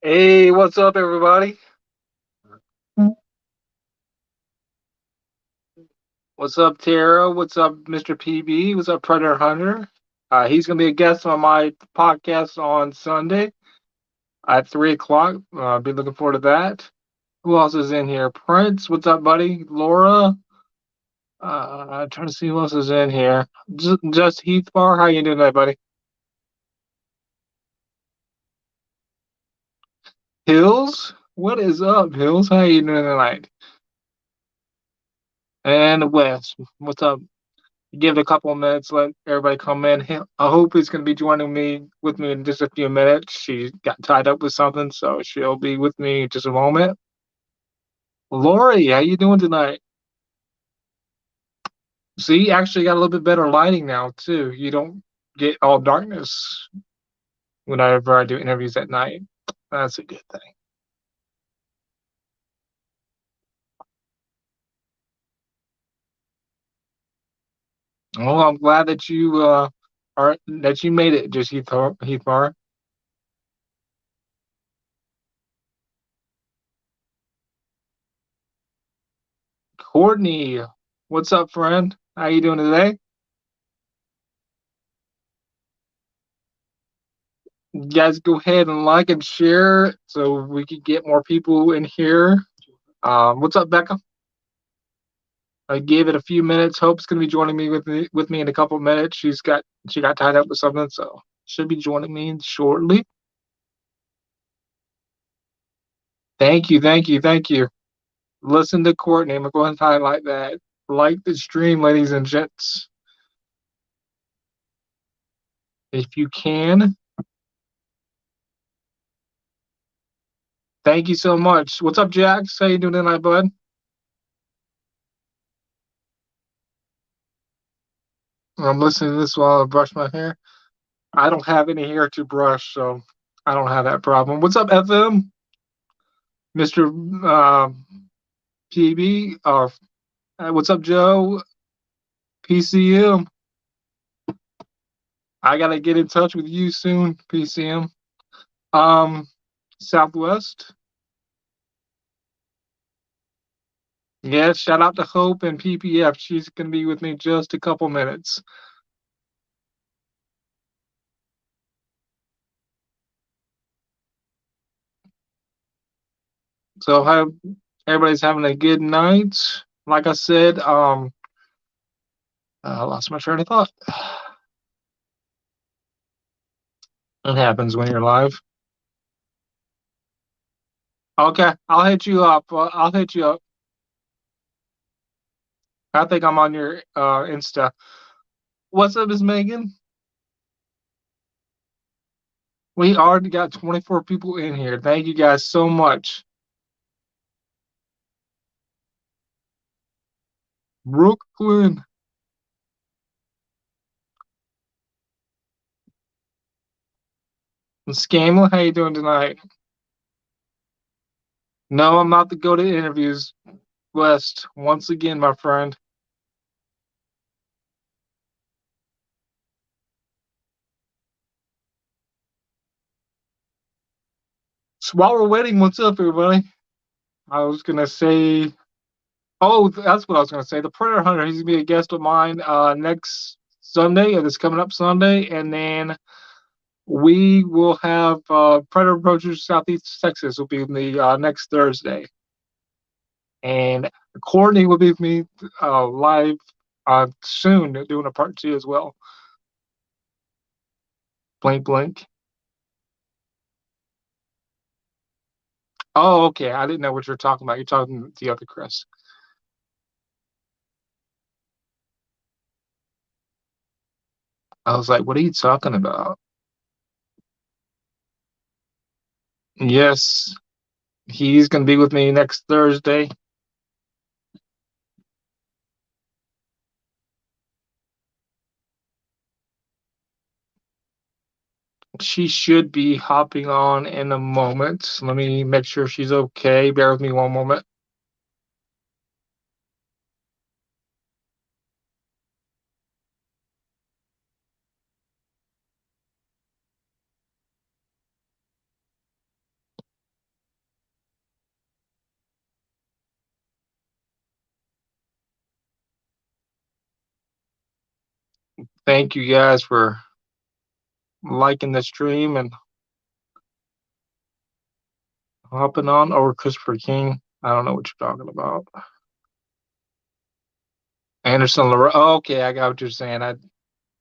Hey, what's up, everybody? What's up, Tara? What's up, Mr. PB? What's up, Predator Hunter? He's going to be a guest on my podcast on Sunday at 3 o'clock. Be looking forward to that. Who else is in here? Prince, what's up, buddy? Laura. I'm trying to see who else is in here. Just Heath Bar. How you doing today, buddy? Hills? What is up, Hills? How you doing tonight? And Wes, what's up? Give it a couple of minutes, let everybody come in. I hope he's going to be joining me with me in just a few minutes. She got tied up with something, so she'll be with me in just a moment. Lori, how you doing tonight? See, actually got a little bit better lighting now too. You don't get all darkness whenever I do interviews at night. That's a good thing. Well, I'm glad that you are that you made it, just Heath Bar. Courtney, what's up, friend? How you doing today? You guys go ahead and like and share so we can get more people in here. What's up, Becca? I gave it a few minutes. Hope's gonna be joining me with me in a couple of minutes. She got tied up with something, so should be joining me shortly. Thank you, thank you, thank you. Listen to Courtney. I'm going to highlight that. Like the stream, ladies and gents, if you can. Thank you so much. What's up, Jax? How you doing tonight, bud? I'm listening to this while I brush my hair. I don't have any hair to brush, so I don't have that problem. What's up, FM? Mr. PB? What's up, Joe? PCM? I gotta get in touch with you soon, PCM. Um, Southwest. Yeah, shout out to Hope and PPF. She's gonna be with me just a couple minutes. So I hope everybody's having a good night. Like I said, I lost my train of thought. It happens when you're live. Okay, I'll hit you up. I'll hit you up. I think I'm on your Insta. What's up, Miss Megan? We already got 24 people in here. Thank you guys so much. Brooklyn. Scamla, how you doing tonight? No, I'm not the go to interviews. West, once again, my friend. So while we're waiting, what's up, everybody? I was gonna say, oh, that's what I was gonna say. The Predator Hunter, he's gonna be a guest of mine next Sunday, or this coming up Sunday, and then we will have Predator Approaches Southeast Texas will be the next Thursday, and Courtney will be with me live soon, doing a part two as well. Blink, blink. Oh, okay. I didn't know what you're talking about. You're talking to the other Chris. I was like, what are you talking about? Yes, he's going to be with me next Thursday. She should be hopping on in a moment. Let me make sure she's okay. Bear with me one moment. Thank you guys for liking the stream and hopping on. Or Christopher King. I don't know what you're talking about. Anderson Lorette. Oh, okay, I got what you're saying. I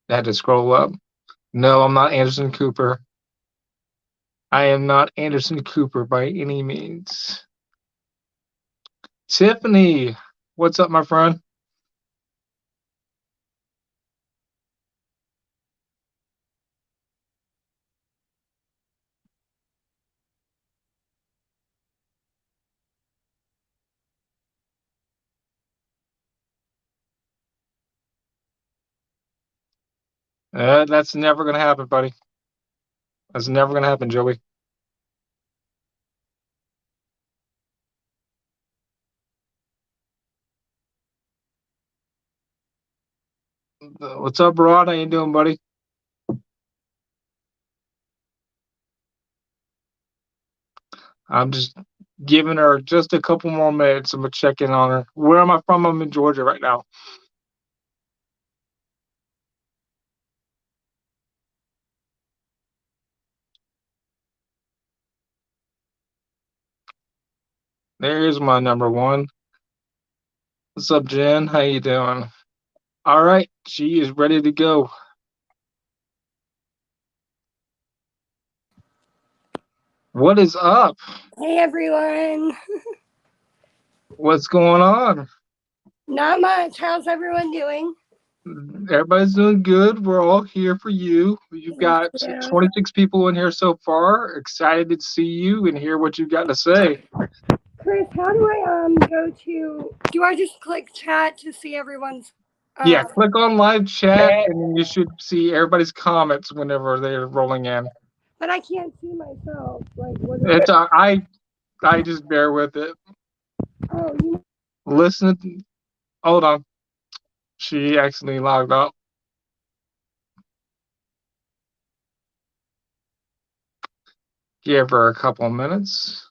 had to scroll up. No, I'm not Anderson Cooper. I am not Anderson Cooper by any means. Tiffany, what's up, my friend? That's never gonna happen, buddy. That's never gonna happen, Joey. What's up, Rod? How you doing, buddy? I'm just giving her just a couple more minutes. I'm gonna check in on her. Where am I from? I'm in Georgia right now. There's my number one. What's up, Jen? How you doing? All right, she is ready to go. What is up? Hey everyone. What's going on? Not much. How's everyone doing? Everybody's doing good. We're all here for you. You've got Yeah. 26 people in here so far. Excited to see you and hear what you've got to say. Chris, how do I go to? Do I just click chat to see everyone's? Yeah, click on live chat and then you should see everybody's comments whenever they're rolling in. But I can't see myself. Like what? It's I just bear with it. Oh, Listen. Hold on. She accidentally logged out. Give her a couple of minutes.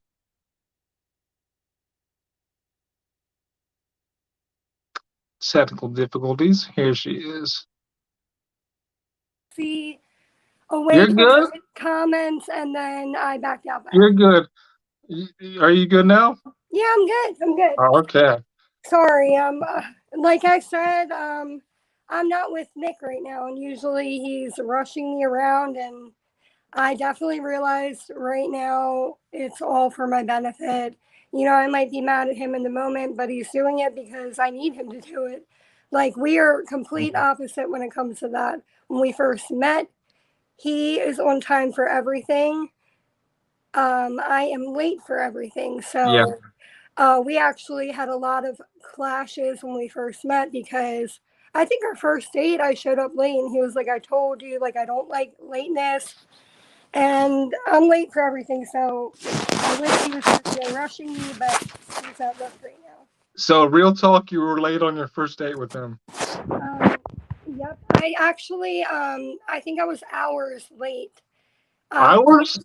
Technical difficulties. Here she is. See a way You're to good? comments, and then I backed out. You're good. Are you good now? Yeah, I'm good. I'm good. Oh, okay. Sorry. Like I said, I'm not with Nick right now, and usually he's rushing me around, and I definitely realized right now it's all for my benefit. You know, I might be mad at him in the moment, but he's doing it because I need him to do it. Like, we are complete opposite when it comes to that. When we first met, he is on time for everything. I am late for everything. So, we actually had a lot of clashes when we first met because I think our first date, I showed up late and he was like, I told you, like, I don't like lateness. And I'm late for everything, so I wish he was actually rushing me, but he's at work right now. So, real talk, you were late on your first date with him. Yep. I actually, I think I was hours late. Hours?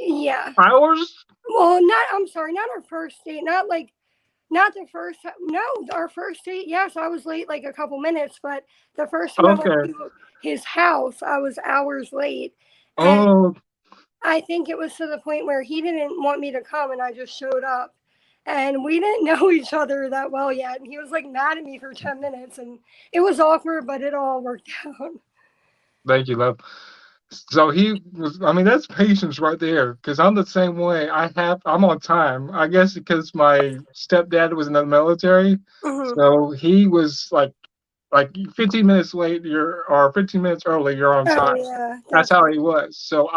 Yeah. Hours? Well, I'm sorry, not our first date, not the first, no, our first date, yes, I was late like a couple minutes, but the first time I went to his house, I was hours late. And I think it was to the point where he didn't want me to come and I just showed up. And we didn't know each other that well yet. And he was like mad at me for 10 minutes and it was awkward, but it all worked out. Thank you, love. So he was, I mean, that's patience right there. Because I'm the same way. I'm on time. I guess because my stepdad was in the military. So he was like 15 minutes late, or 15 minutes early, you're on time. Yeah, that's how he was. So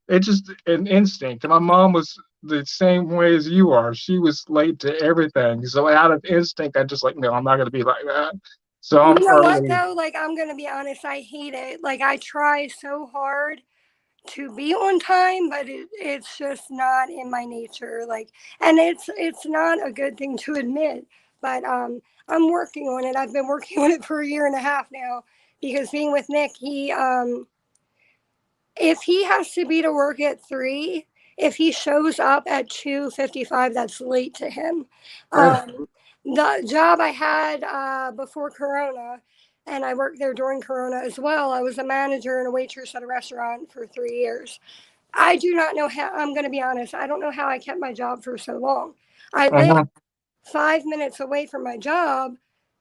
it's just an instinct. And my mom was the same way as you are. She was late to everything. So out of instinct, I just like, no, I'm not going to be like that. So I'm you know early. what though? Like, I'm going to be honest, I hate it. Like, I try so hard to be on time, but it's just not in my nature. Like, and it's not a good thing to admit, but I'm working on it. I've been working on it for a year and a half now because being with Nick, if he has to be to work at 3, if he shows up at 2:55, that's late to him. The job I had before Corona, and I worked there during Corona as well. I was a manager and a waitress at a restaurant for 3 years. I do not know how, I'm going to be honest, I don't know how I kept my job for so long. I lived Uh-huh. 5 minutes away from my job,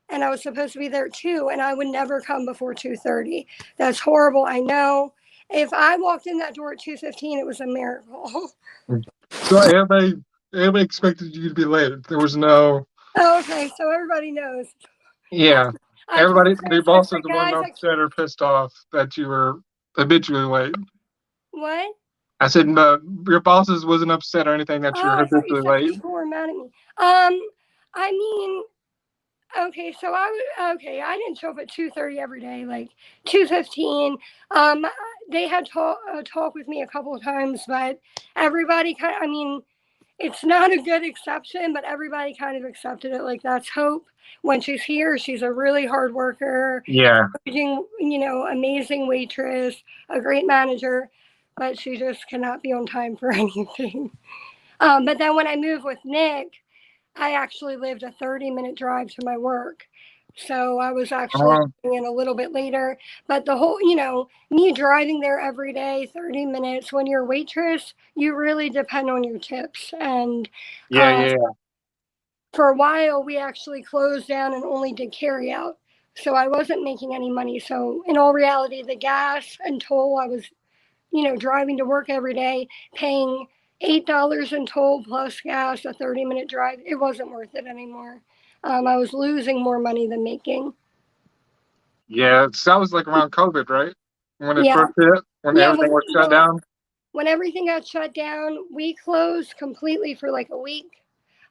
and I was supposed to be there too, and I would never come before 2:30. That's horrible, I know. If I walked in that door at 2:15, it was a miracle. So everybody expected you to be late. There was no, Oh, okay, so everybody knows. yeah. I told Everybody, the Chris, I bosses said, weren't guys, upset or pissed off that you were habitually late. what? I said, your bosses wasn't upset or anything that you're Oh, I thought you habitually said late. people were mad at me. Um, I mean, okay, so okay. I didn't show up at 2:30 every day, like 2:15. Um, they had talk with me a couple of times, but everybody kind. I mean, it's not a good exception, but everybody kind of accepted it. Like that's Hope. When she's here, she's a really hard worker, Yeah. amazing waitress, a great manager, but she just cannot be on time for anything. But then when I moved with Nick, I actually lived a 30-minute drive to my work. So I was actually Uh, in a little bit later. But the whole, me driving there every day, 30 minutes, when you're a waitress, you really depend on your tips. And yeah, uh, yeah, for a while, we actually closed down and only did carry out. So I wasn't making any money. So in all reality, the gas and toll I was driving to work every day, paying $8 in toll plus gas, a 30-minute drive, it wasn't worth it anymore. I was losing more money than making. yeah. That was like around COVID, right? When it Yeah. first hit, when Yeah. everything When, was shut well, down. when everything got shut down, we closed completely for like a week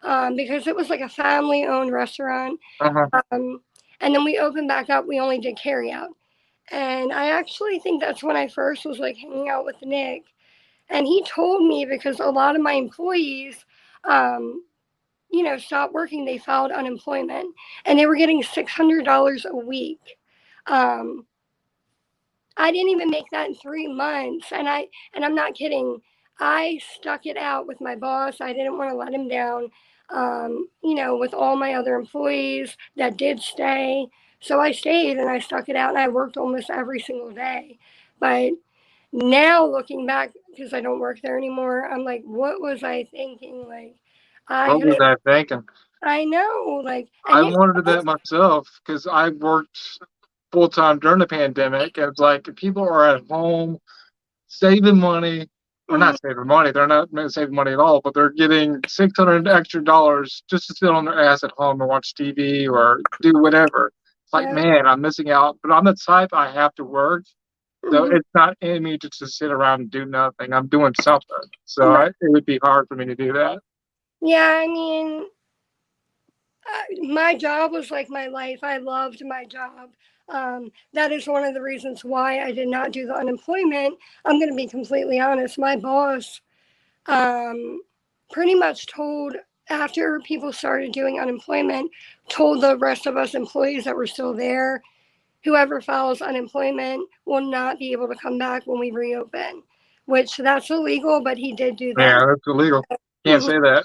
because it was like a family owned restaurant. Uh-huh. Um, and then we opened back up. We only did carry out. And I actually think that's when I first was like hanging out with Nick. And he told me because a lot of my employees, um, stopped working. They filed unemployment, and they were getting $600 a week. Um, I didn't even make that in 3 months, and I'm not kidding. I stuck it out with my boss. I didn't want to let him down. With all my other employees that did stay. So I stayed and I stuck it out and I worked almost every single day. But now looking back, because I don't work there anymore, I'm like, what was I thinking? Like, I What could was have, I thinking? I know, like, and I Nick, wanted that myself because I worked full time during the pandemic. And it's like people are at home saving money, or mm, not saving money. They're not saving money at all, but they're getting $600 extra just to sit on their ass at home and watch TV or do whatever. It's like, yeah, man, I'm missing out. But I'm the type I have to work. So mhm, it's not in me just to sit around and do nothing. I'm doing something. So right. it would be hard for me to do that. Yeah, I mean, my job was like my life. I loved my job. That is one of the reasons why I did not do the unemployment. I'm going to be completely honest. My boss um, pretty much told, after people started doing unemployment, told the rest of us employees that were still there, whoever files unemployment will not be able to come back when we reopen, which that's illegal, but he did do that. Yeah, that's illegal. Can't Mhm. say that.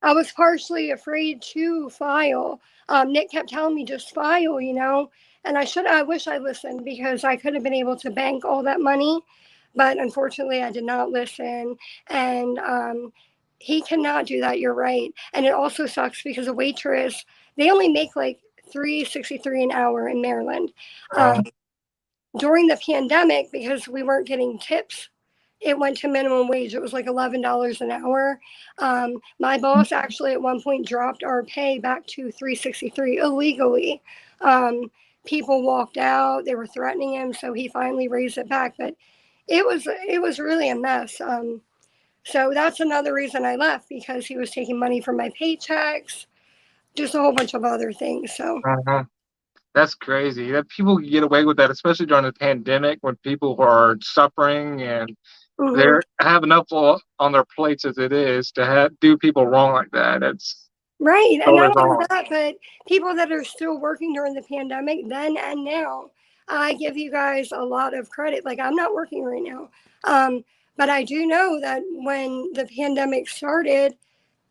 I was partially afraid to file. Nick kept telling me just file, and I wish I listened because I could have been able to bank all that money, but unfortunately I did not listen. And he cannot do that. You're right. And it also sucks because a waitress, they only make like 3.63 an hour in Maryland. Uh, During the pandemic, because we weren't getting tips, it went to minimum wage. It was like $11 an hour. My boss actually at one point dropped our pay back to 3.63 illegally. People walked out. They were threatening him, so he finally raised it back. But it was really a mess. So that's another reason I left, because he was taking money from my paychecks, just a whole bunch of other things. So. uh-huh. That's crazy. That people can get away with that, especially during the pandemic when people are suffering and they Mhm. have enough on their plates as it is to do people wrong like that. It's Right. And totally not only wrong. that, but people that are still working during the pandemic, then and now, I give you guys a lot of credit. Like, I'm not working right now. Um, but I do know that when the pandemic started,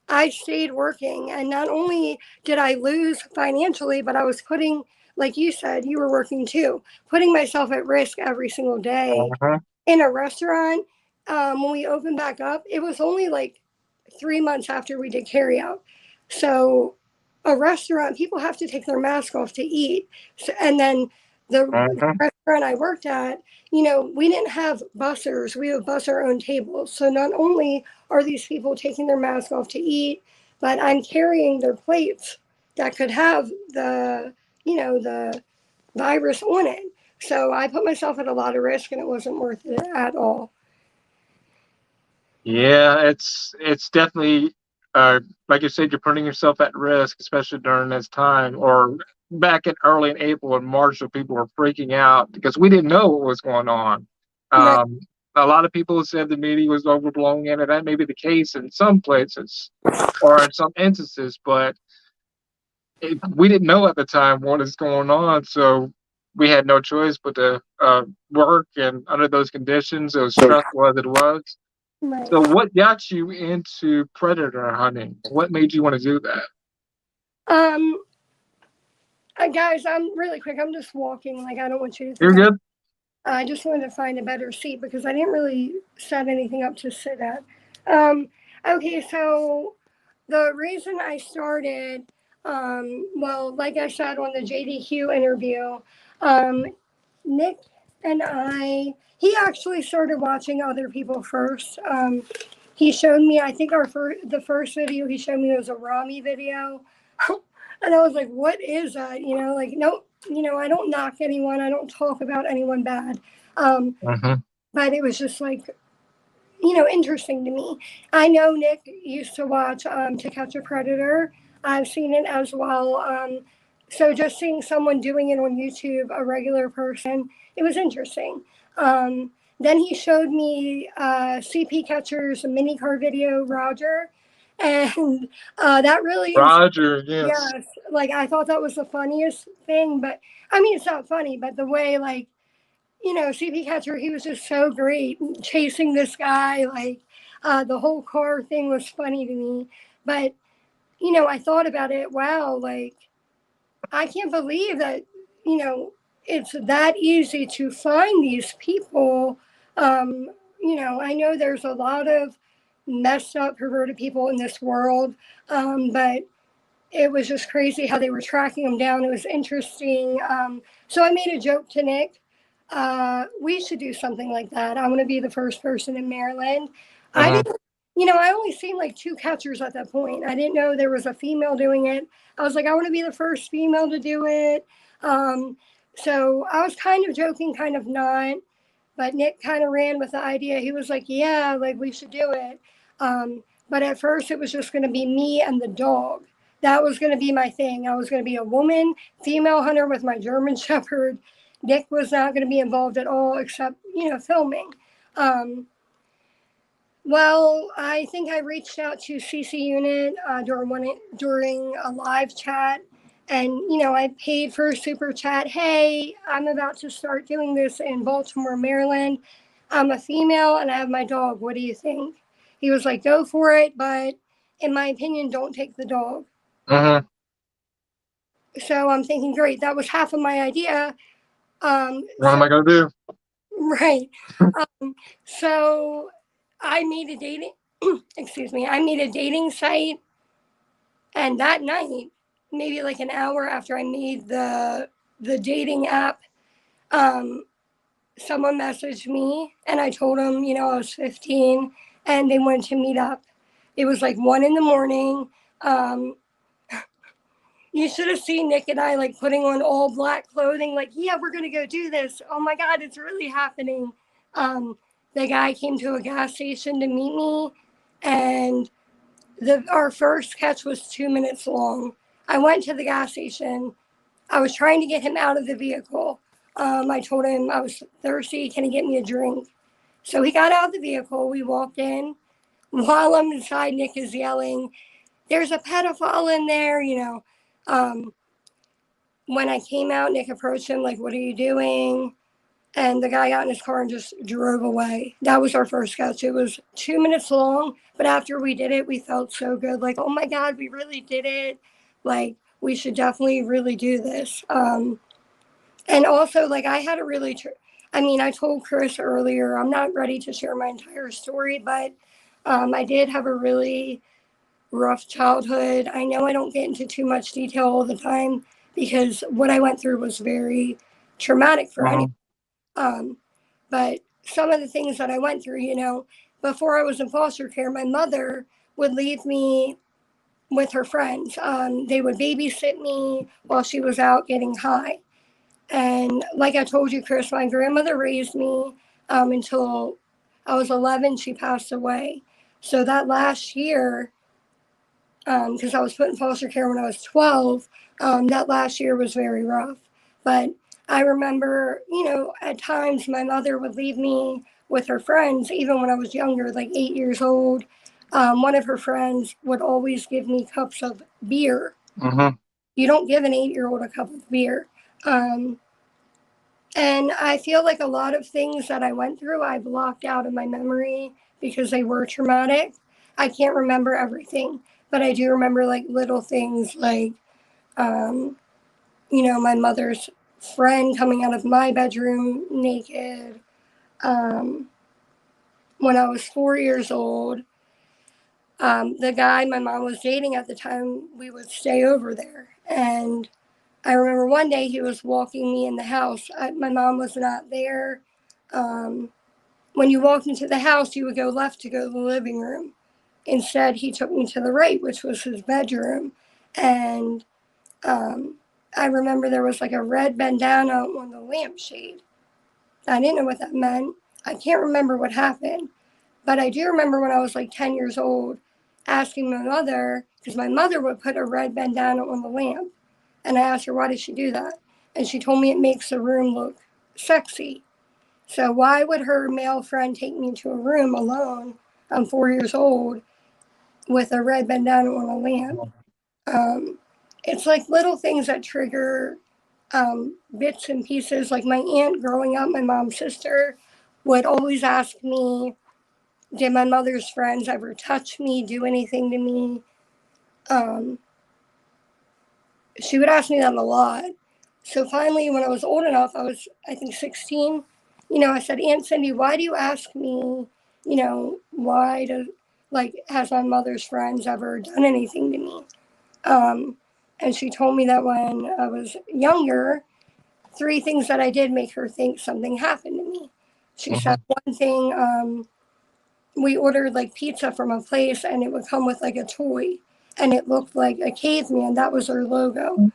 I stayed working. And not only did I lose financially, but I was putting like you said, you were working too, putting myself at risk every single day. Uh-huh. In a restaurant, when we opened back up, it was only like 3 months after we did carry out. So a restaurant, people have to take their mask off to eat. So, and then the Uh-huh. restaurant I worked at, we didn't have bussers. We would bus our own tables. So not only are these people taking their mask off to eat, but I'm carrying their plates that could have the virus on it. So I put myself at a lot of risk and it wasn't worth it at all. Yeah, it's definitely like you said, you're putting yourself at risk, especially during this time, or back in early in April and March, when people were freaking out because we didn't know what was going on. Right. Um, a lot of people said the media was overblowing it, and that may be the case in some places or in some instances, but we didn't know at the time what is going on, so we had no choice but to work. And under those conditions, it was stressful as it was. Right. So, what got you into predator hunting? What made you want to do that? Um, guys, I'm really quick. I'm just walking. Like, I don't want you to You're think good. I just wanted to find a better seat because I didn't really set anything up to sit at. Um, okay, so the reason I started, well, like I said on the JDQ interview, um, Nick and he actually started watching other people first. He showed me, I think the first video he showed me was a Rami video. And I was like, what is that? Like, no, I don't knock anyone. I don't talk about anyone bad. Um, Mm-hmm. but it was just like, interesting to me. I know Nick used to watch To Catch a Predator. I've seen it as well. So just seeing someone doing it on YouTube, a regular person, it was interesting. Then he showed me CP Catcher's mini car video, Roger, and that really is, Roger, yes. yes, like I thought that was the funniest thing. But I mean, it's not funny, but the way like CP Catcher, he was just so great chasing this guy. Like the whole car thing was funny to me. But, I thought about it. Wow, like I can't believe that, you know, it's that easy to find these people. Um, I know there's a lot of messed up, perverted people in this world, but it was just crazy how they were tracking him down. It was interesting. So I made a joke to Nick. We should do something like that. I want to be the first person in Maryland. I Mm-hmm. didn't, I only seen like two catchers at that point. I didn't know there was a female doing it. I was like, I want to be the first female to do it. Um, so I was kind of joking, kind of not. But Nick kind of ran with the idea. He was like, yeah, like we should do it. But at first, it was just going to be me and the dog. That was going to be my thing. I was going to be a woman, female hunter with my German Shepherd. Nick was not going to be involved at all except, filming. Um, well, I think I reached out to CC Unit during a live chat, and I paid for a super chat. Hey, I'm about to start doing this in Baltimore, Maryland. I'm a female and I have my dog. What do you think? He was like, go for it, but in my opinion, don't take the dog. Mm-hmm. So I'm thinking, great, that was half of my idea. What am So I gonna do? right. So I made a dating excuse me, I made a dating site, and that night, maybe like an hour after I made the dating app, um, someone messaged me and I told them, I was 15 and they wanted to meet up. It was like 1 in the morning. Um, you should have seen Nick and I like putting on all black clothing, like, yeah, we're gonna go do this. Oh my god, it's really happening. Um, the guy came to a gas station to meet me, and our first catch was 2 minutes long. I went to the gas station. I was trying to get him out of the vehicle. I told him I was thirsty. Can he get me a drink? So he got out of the vehicle. We walked in. While I'm inside, Nick is yelling, "There's a pedophile in there!" Um, when I came out, Nick approached him like, "What are you doing?" And the guy got in his car and just drove away. That was our first sketch. It was 2 minutes long, but after we did it, we felt so good. Like, oh my God, we really did it. Like, we should definitely really do this. And also, like, I had a really, I mean, I told Chris earlier, I'm not ready to share my entire story, but I did have a really rough childhood. I know I don't get into too much detail all the time because what I went through was very traumatic for anyone. Mhm. Um, but some of the things that I went through, you know, before I was in foster care, my mother would leave me with her friends. They would babysit me while she was out getting high. And like I told you, Chris, my grandmother raised me until I was 11. She passed away. So that last year, because I was put in foster care when I was 12, that last year was very rough. But I remember, you know, at times my mother would leave me with her friends, even when I was younger, like 8 years old. One of her friends would always give me cups of beer. Mhm. You don't give an 8 year old a cup of beer. Um, and I feel like a lot of things that I went through, I blocked out of my memory because they were traumatic. I can't remember everything, but I do remember like little things like, um, you know, my mother's friend coming out of my bedroom naked. Um, when I was 4 years old, the guy my mom was dating at the time, we would stay over there. And I remember one day he was walking me in the house. My mom was not there. Um, when you walked into the house, you would go left to go to the living room. Instead, he took me to the right, which was his bedroom. And um, I remember there was like a red bandana on the lampshade. I didn't know what that meant. I can't remember what happened. But I do remember when I was like 10 years old asking my mother, because my mother would put a red bandana on the lamp. And I asked her, why did she do that? And she told me it makes the room look sexy. So why would her male friend take me to a room alone? I'm 4 years old with a red bandana on a lamp. Um, it's like little things that trigger bits and pieces. Like my aunt growing up, my mom's sister, would always ask me, did my mother's friends ever touch me, do anything to me? Um, she would ask me that a lot. So finally, when I was old enough, I was, I think, 16, you know, I said, Aunt Cindy, why do you ask me, you know, why do, like, has my mother's friends ever done anything to me? Um, and she told me that when I was younger, three things that I did make her think something happened to me. She said Mhm. one thing, we ordered like pizza from a place and it would come with like a toy and it looked like a caveman. That was her logo.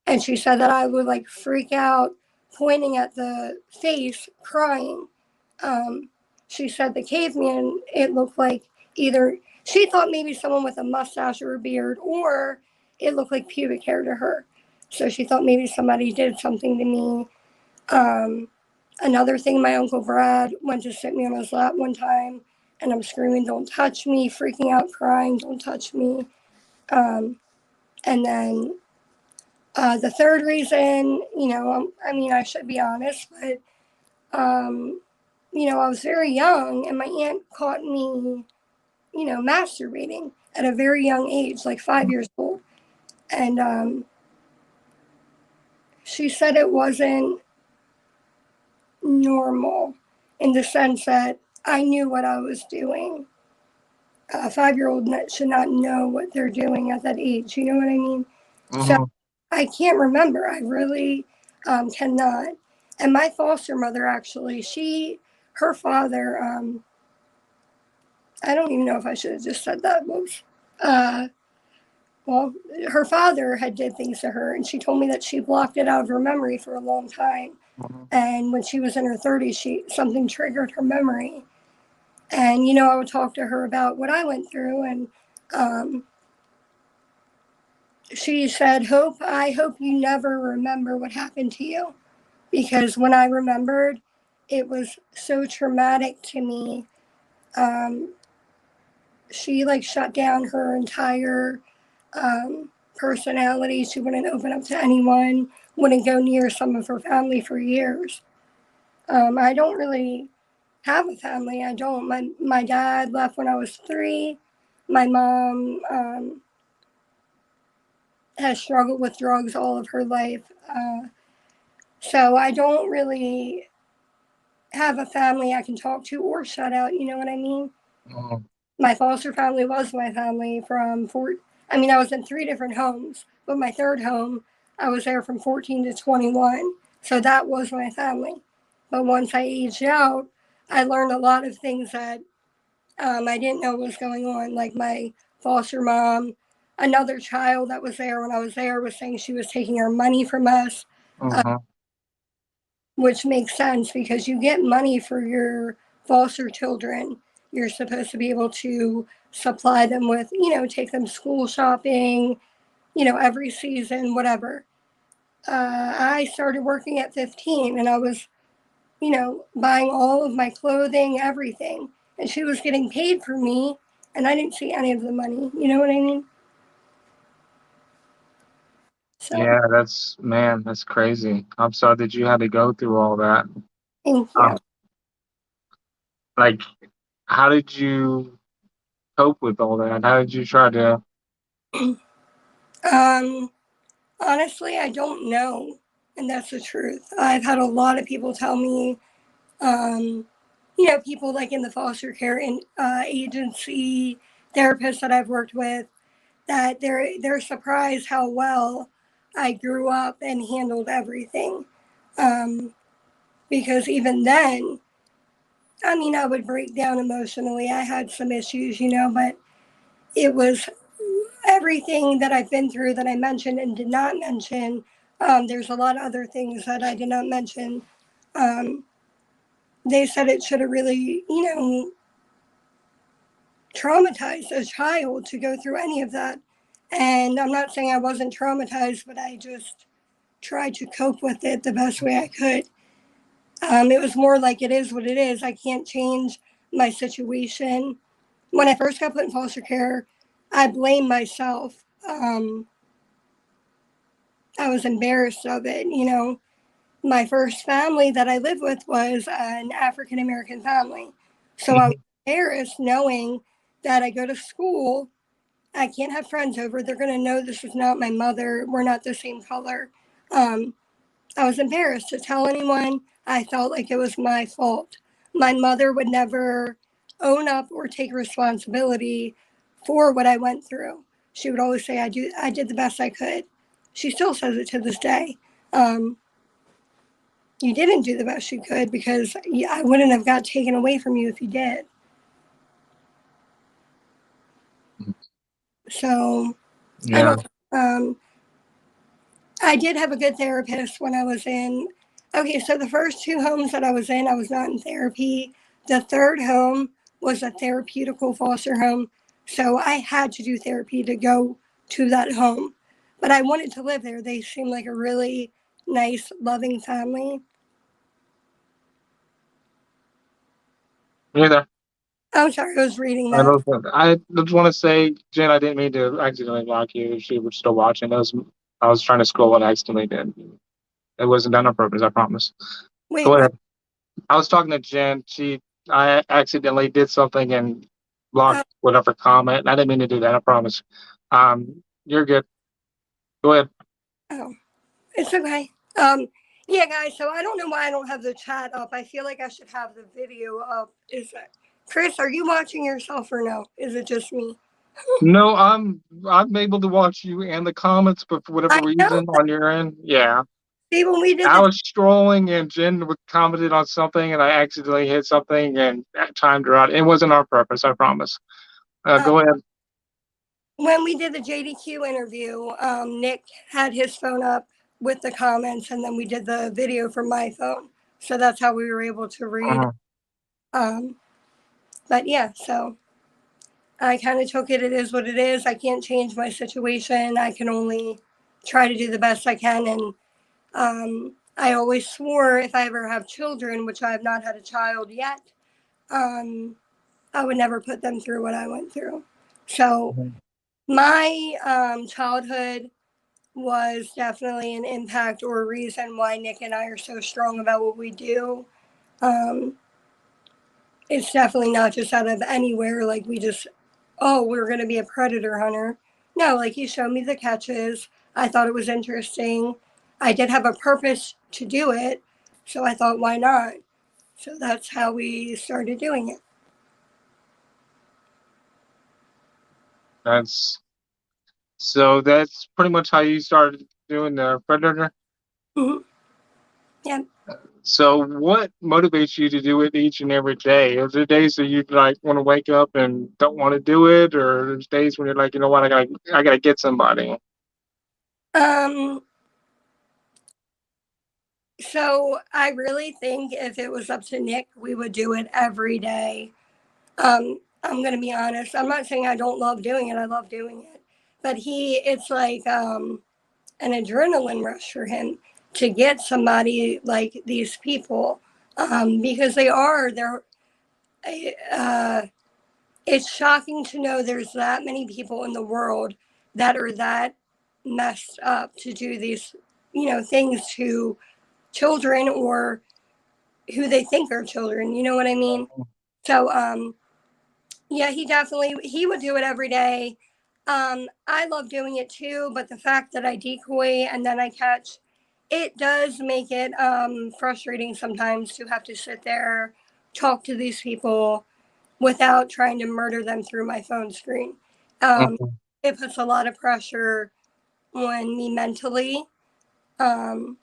And she said that I would like freak out, pointing at the face, crying. Um, she said the caveman, it looked like either she thought maybe someone with a mustache or a beard, or it looked like pubic hair to her. So she thought maybe somebody did something to me. Um, Another thing, my Uncle Brad went to sit me on his lap one time, and I'm screaming, "Don't touch me!" freaking out, crying, "Don't touch me!" Um, and then the third reason, you know, I mean, I should be honest, but, you know, I was very young and my aunt caught me, you know, masturbating at a very young age, like 5 years old. And she said it wasn't normal in the sense that I knew what I was doing. A 5 year old should not know what they're doing at that age. You know what I mean? So Mhm. I can't remember. I really cannot. And my foster mother, actually, her father, I don't even know if I should have just said that. Uh, well, her father had did things to her, and she told me that she blocked it out of her memory for a long time. Mhm. And when she was in her 30s, something triggered her memory. And you know, I would talk to her about what I went through, and um, she said, "Hope, I hope you never remember what happened to you." Because when I remembered, it was so traumatic to me. Um, she like shut down her entire personality. She wouldn't open up to anyone, wouldn't go near some of her family for years. I don't really have a family. I don't. My dad left when I was 3. My mom has struggled with drugs all of her life. So I don't really have a family I can talk to or shut out. You know what I mean? Oh, My foster family was my family from four. I mean, I was in three different homes, but my third home, I was there from 14 to 21. So that was my family. But once I aged out, I learned a lot of things that I didn't know was going on. Like my foster mom, another child that was there when I was there was saying she was taking our money from us, uh, uh-huh. which makes sense because you get money for your foster children. You're supposed to be able to supply them with, take them school shopping, every season, whatever. I started working at 15 and I was, buying all of my clothing, everything. And she was getting paid for me and I didn't see any of the money. You know what I mean? So, Yeah, that's crazy. I'm sorry that you had to go through all that. thank Um, you. like, how did you cope with all that? How did you try to? Um, Honestly, I don't know. And that's the truth. I've had a lot of people tell me, um, people like in the foster care agency, therapists that I've worked with, that they're surprised how well I grew up and handled everything. Um, because even then, I mean, I would break down emotionally. I had some issues, but it was everything that I've been through that I mentioned and did not mention. There's a lot of other things that I did not mention. Um, they said it should have really, traumatized a child to go through any of that. And I'm not saying I wasn't traumatized, but I just tried to cope with it the best way I could. It was more like it is what it is. I can't change my situation. When I first got put in foster care, I blamed myself. I was embarrassed of it. My first family that I lived with was an African American family. So I was Mhm. embarrassed knowing that I go to school, I can't have friends over. They're going to know this is not my mother. We're not the same color. Um, I was embarrassed to tell anyone. I felt like it was my fault. My mother would never own up or take responsibility for what I went through. She would always say, I did the best I could. She still says it to this day. Um, you didn't do the best you could because I wouldn't have got taken away from you if you did. So I Yeah. don't. Um, I did have a good therapist when I was in. Okay, so the first two homes that I was in, I was not in therapy. The third home was a therapeutical foster home. So I had to do therapy to go to that home. But I wanted to live there. They seemed like a really nice, loving family. Yeah. I'm sorry, I was reading I that. don't. I just want to say, Jen, I didn't mean to accidentally block you. If you were still watching, I was trying to scroll and I accidentally did. It wasn't done on purpose. I promise. Wait, Go what? ahead. I was talking to Jen. I accidentally did something and blocked Oh, whatever comment. I didn't mean to do that. I promise. You're good. Go ahead. oh, it's okay. Um, yeah, guys. So I don't know why I don't have the chat up. I feel like I should have the video up. Is that Chris? Are you watching yourself or no? Is it just me? No, I'm able to watch you and the comments, but for whatever I know. reason on your end, yeah. See, when we did I the was strolling and Jen commented on something and I accidentally hit something and timed her out. It wasn't on purpose, I promise. uh, Go ahead. when we did the JDQ interview, Nick had his phone up with the comments, and then we did the video from my phone. So that's how we were able to read. Uh-huh. Um, but yeah, so I kind of took it. It is what it is. I can't change my situation. I can only try to do the best I can. And I always swore if I ever have children, which I have not had a child yet, um, I would never put them through what I went through. So Mhm. my childhood was definitely an impact or a reason why Nick and I are so strong about what we do. Um, it's definitely not just out of anywhere, like we just, oh, we're going to be a predator hunter. No, like he showed me the catches. I thought it was interesting. I did have a purpose to do it. So I thought, why not? So that's how we started doing it. That's so that's pretty much how you started doing the predator. Mm-hmm. Yeah. So what motivates you to do it each and every day? Are there days that you like want to wake up and don't want to do it, or there's days when you're like, you know what, I gotta get somebody. Um, so I really think if it was up to Nick, we would do it every day. I'm gonna be honest. I'm not saying I don't love doing it. I love doing it, but it's like an adrenaline rush for him to get somebody like these people, because they're. Uh, it's shocking to know there's that many people in the world that are that messed up to do these, things to children or who they think are children. You know what I mean? So, yeah, he would do it every day. I love doing it too, but the fact that I decoy and then I catch, it does make it frustrating sometimes to have to sit there, talk to these people without trying to murder them through my phone screen. Um, Mhm. it puts a lot of pressure on me mentally, um,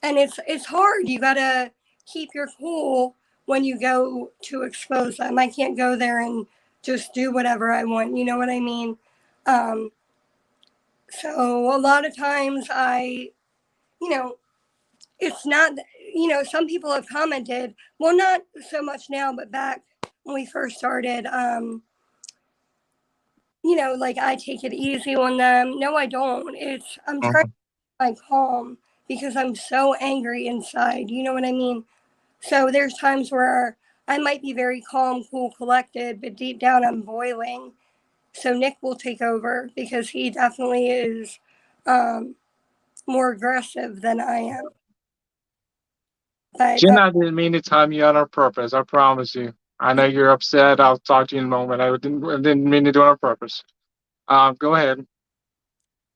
and it's hard. You gotta keep your cool when you go to expose them. I can't go there and just do whatever I want. You know what I mean? Um, so a lot of times you know, it's not. Some people have commented. Well, not so much now, but back when we first started. Like I take it easy on them. No, I don't. I'm trying Mhm. to be calm because I'm so angry inside. You know what I mean? So there's times where I might be very calm, cool, collected, but deep down I'm boiling. So Nick will take over because he definitely is um, more aggressive than I am. But Jen, I didn't mean to time you out on purpose. I promise you. I know you're upset. I'll talk to you in a moment. I didn't mean to do it on purpose. Go ahead.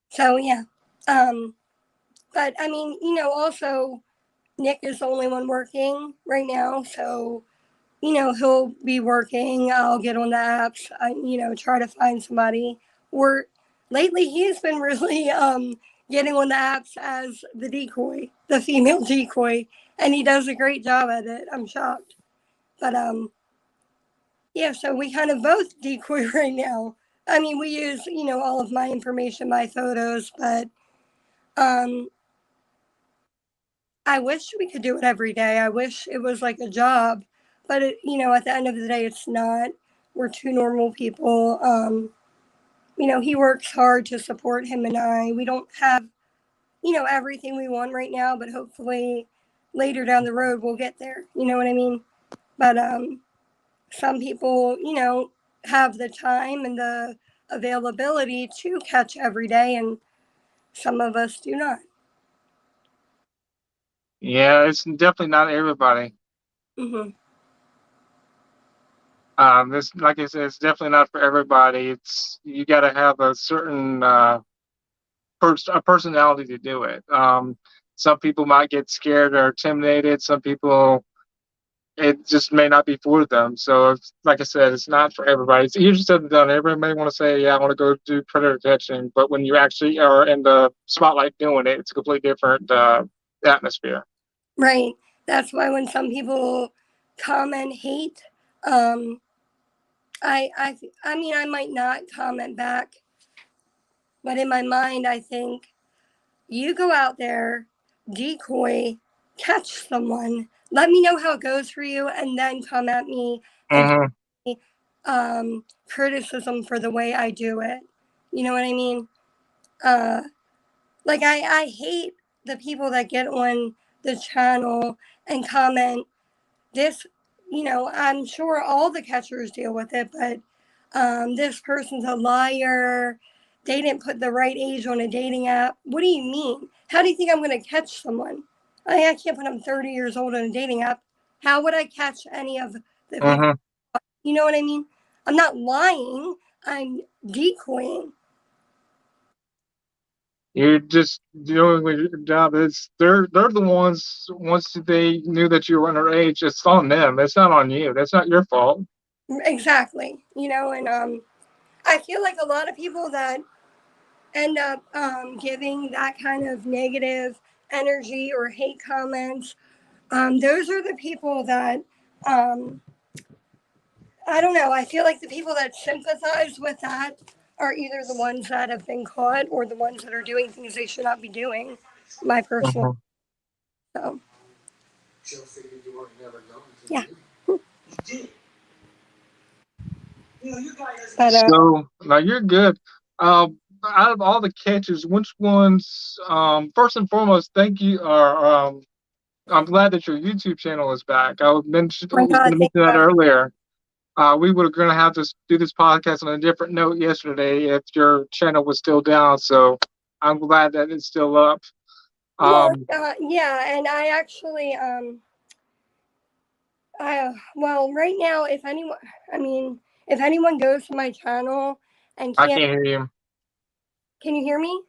so yeah. Um, but I mean, also Nick is the only one working right now, so he'll be working. I'll get on the apps, try to find somebody. Or lately, he's been really getting on the apps as the decoy, the female decoy, and he does a great job at it. I'm shocked. But yeah, so we kind of both decoy right now. I mean, we use, all of my information, my photos, but um, I wish we could do it every day. I wish it was like a job, but at the end of the day, it's not. We're two normal people. He works hard to support him and I. We don't have, everything we want right now, but hopefully later down the road we'll get there. You know what I mean? But some people, have the time and the availability to catch every day, and some of us do not. Yeah, it's definitely not everybody. Hmm. This, like I said, it's definitely not for everybody. It's you got to have a certain a personality to do it. Some people might get scared or intimidated. Some people, it just may not be for them. So, like I said, it's not for everybody. It's easier said than done. Everybody may want to say, "Yeah, I want to go do predator catching," but when you actually are in the spotlight doing it, it's a completely different atmosphere. Right. That's why when some people comment hate, um, I mean, I might not comment back, but in my mind, I think you go out there, decoy, catch someone, let me know how it goes for you, and then come at me and Hmm. give me criticism for the way I do it. You know what I mean? Uh, like I hate the people that get on the channel and comment this, I'm sure all the catchers deal with it, but this person's a liar. They didn't put the right age on a dating app. What do you mean? How do you think I'm going to catch someone? I can't put I'm 30 years old on a dating app. How would I catch any of the people? Hmm. You know what I mean? I'm not lying. I'm decoying. You're just doing your job. They're the ones. Once they knew that you were underage, it's on them. It's not on you. That's not your fault. Exactly. And I feel like a lot of people that end up giving that kind of negative energy or hate comments, those are the people that um, I don't know. I feel like the people that sympathize with that are either the ones that have been caught or the ones that are doing things they should not be doing. My personal. Mhm. So, yeah. But So now you're good. Out of all the catches, which ones? First and foremost, thank you. I'm glad that your YouTube channel is back. my Was going God, to thank mention that God. earlier. We were going to have to do this podcast on a different note yesterday if your channel was still down. So I'm glad that it's still up. Well, Um, yeah, and I actually, well, right now, I mean, if anyone goes to my channel and I can't, can't hear you. can you hear me?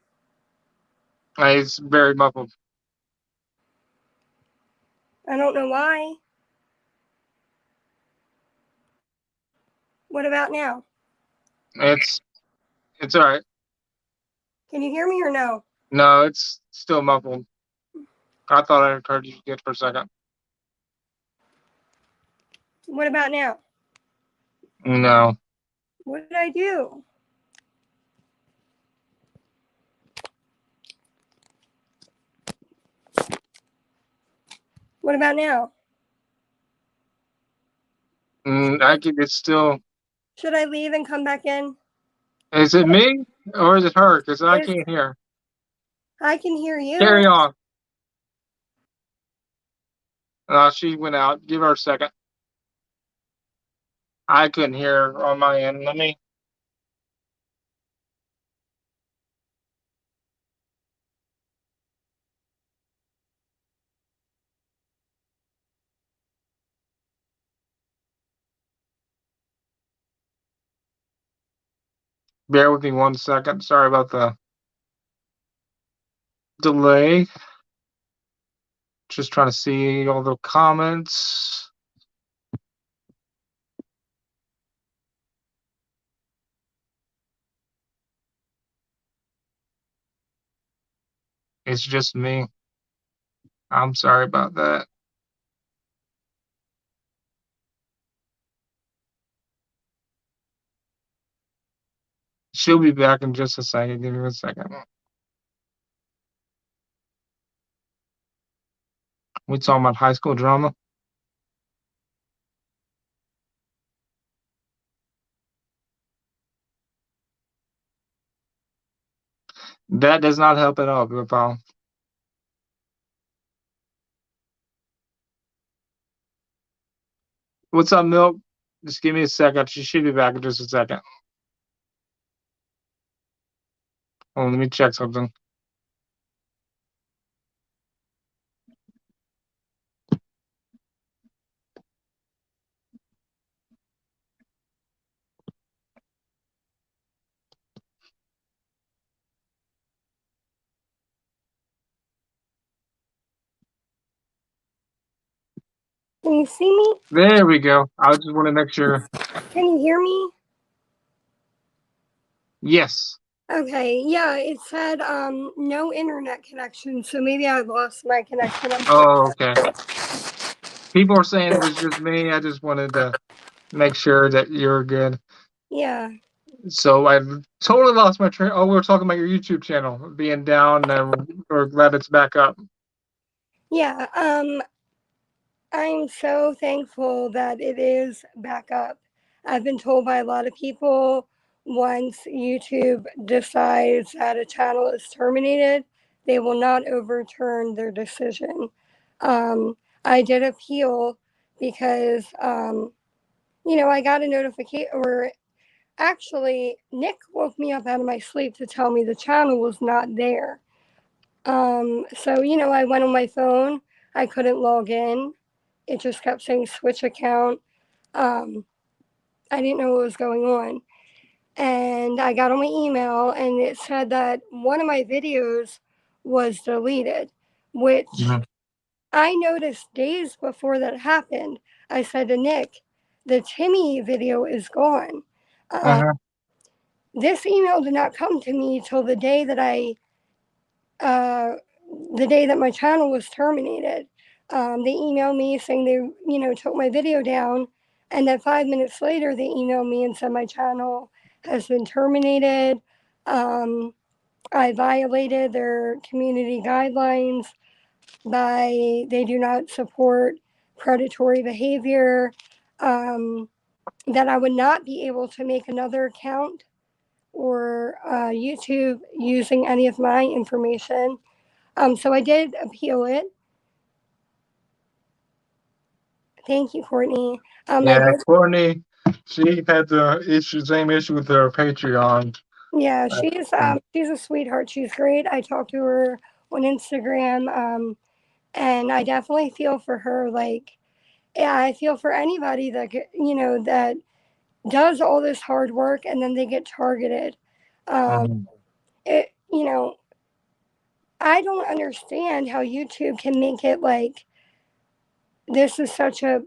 It's very muffled. I don't know why. What about now? It's it's all right. Can you hear me or no? No, it's still muffled. I thought I heard you good for a second. What about now? No, What did I do? What about now? it's still. Should I leave and come back in? Is it me or is it her? Because I If can't hear. I can hear you. Carry on. She went out. Give her a second. I couldn't hear her on my end. Let me. Bear with me 1 second. Sorry about the delay. Just trying to see all the comments. It's just me. I'm sorry about that. She'll be back in just a second. Give me a second. We talking about high school drama? That does not help at all, Blue Paul. What's up, Milk? Just give me a second. She should be back in just a second. Oh, let me check something. Can you see me? There we go. I just want to make sure. Can you hear me? Yes. Okay, yeah, it said no internet connection, so maybe I lost my connection. Oh, okay. People are saying it was just me. I just wanted to make sure that you're good. Yeah, So I totally lost my train. Oh, we were talking about your YouTube channel being down, and we're glad it's back up. yeah. I'm so thankful that it is back up. I've been told by a lot of people once YouTube decides that a channel is terminated, they will not overturn their decision. I did appeal because, I got a notification, or actually, Nick woke me up out of my sleep to tell me the channel was not there. So, I went on my phone, I couldn't log in. It just kept saying switch account. Um, I didn't know what was going on. and I got on my email and it said that one of my videos was deleted, which Mm-hmm. I noticed days before that happened. I said to Nick, the Timmy video is gone. Uh, Uh-huh. this email did not come to me till uh, the day that my channel was terminated. They emailed me saying they, took my video down, and then 5 minutes later, they emailed me and said my channel has been terminated. Um, I violated their community guidelines by they do not support predatory behavior. That I would not be able to make another account or YouTube using any of my information. So I did appeal it. Thank you, Courtney. I Yeah, did. Courtney, she had the same issue with her Patreon. Yeah, Uh, she's a sweetheart. She's great. I talked to her on Instagram, and I definitely feel for her. Like, yeah, I feel for anybody that that does all this hard work and then they get targeted. Um, mhm, it I don't understand how YouTube can make it like this is such a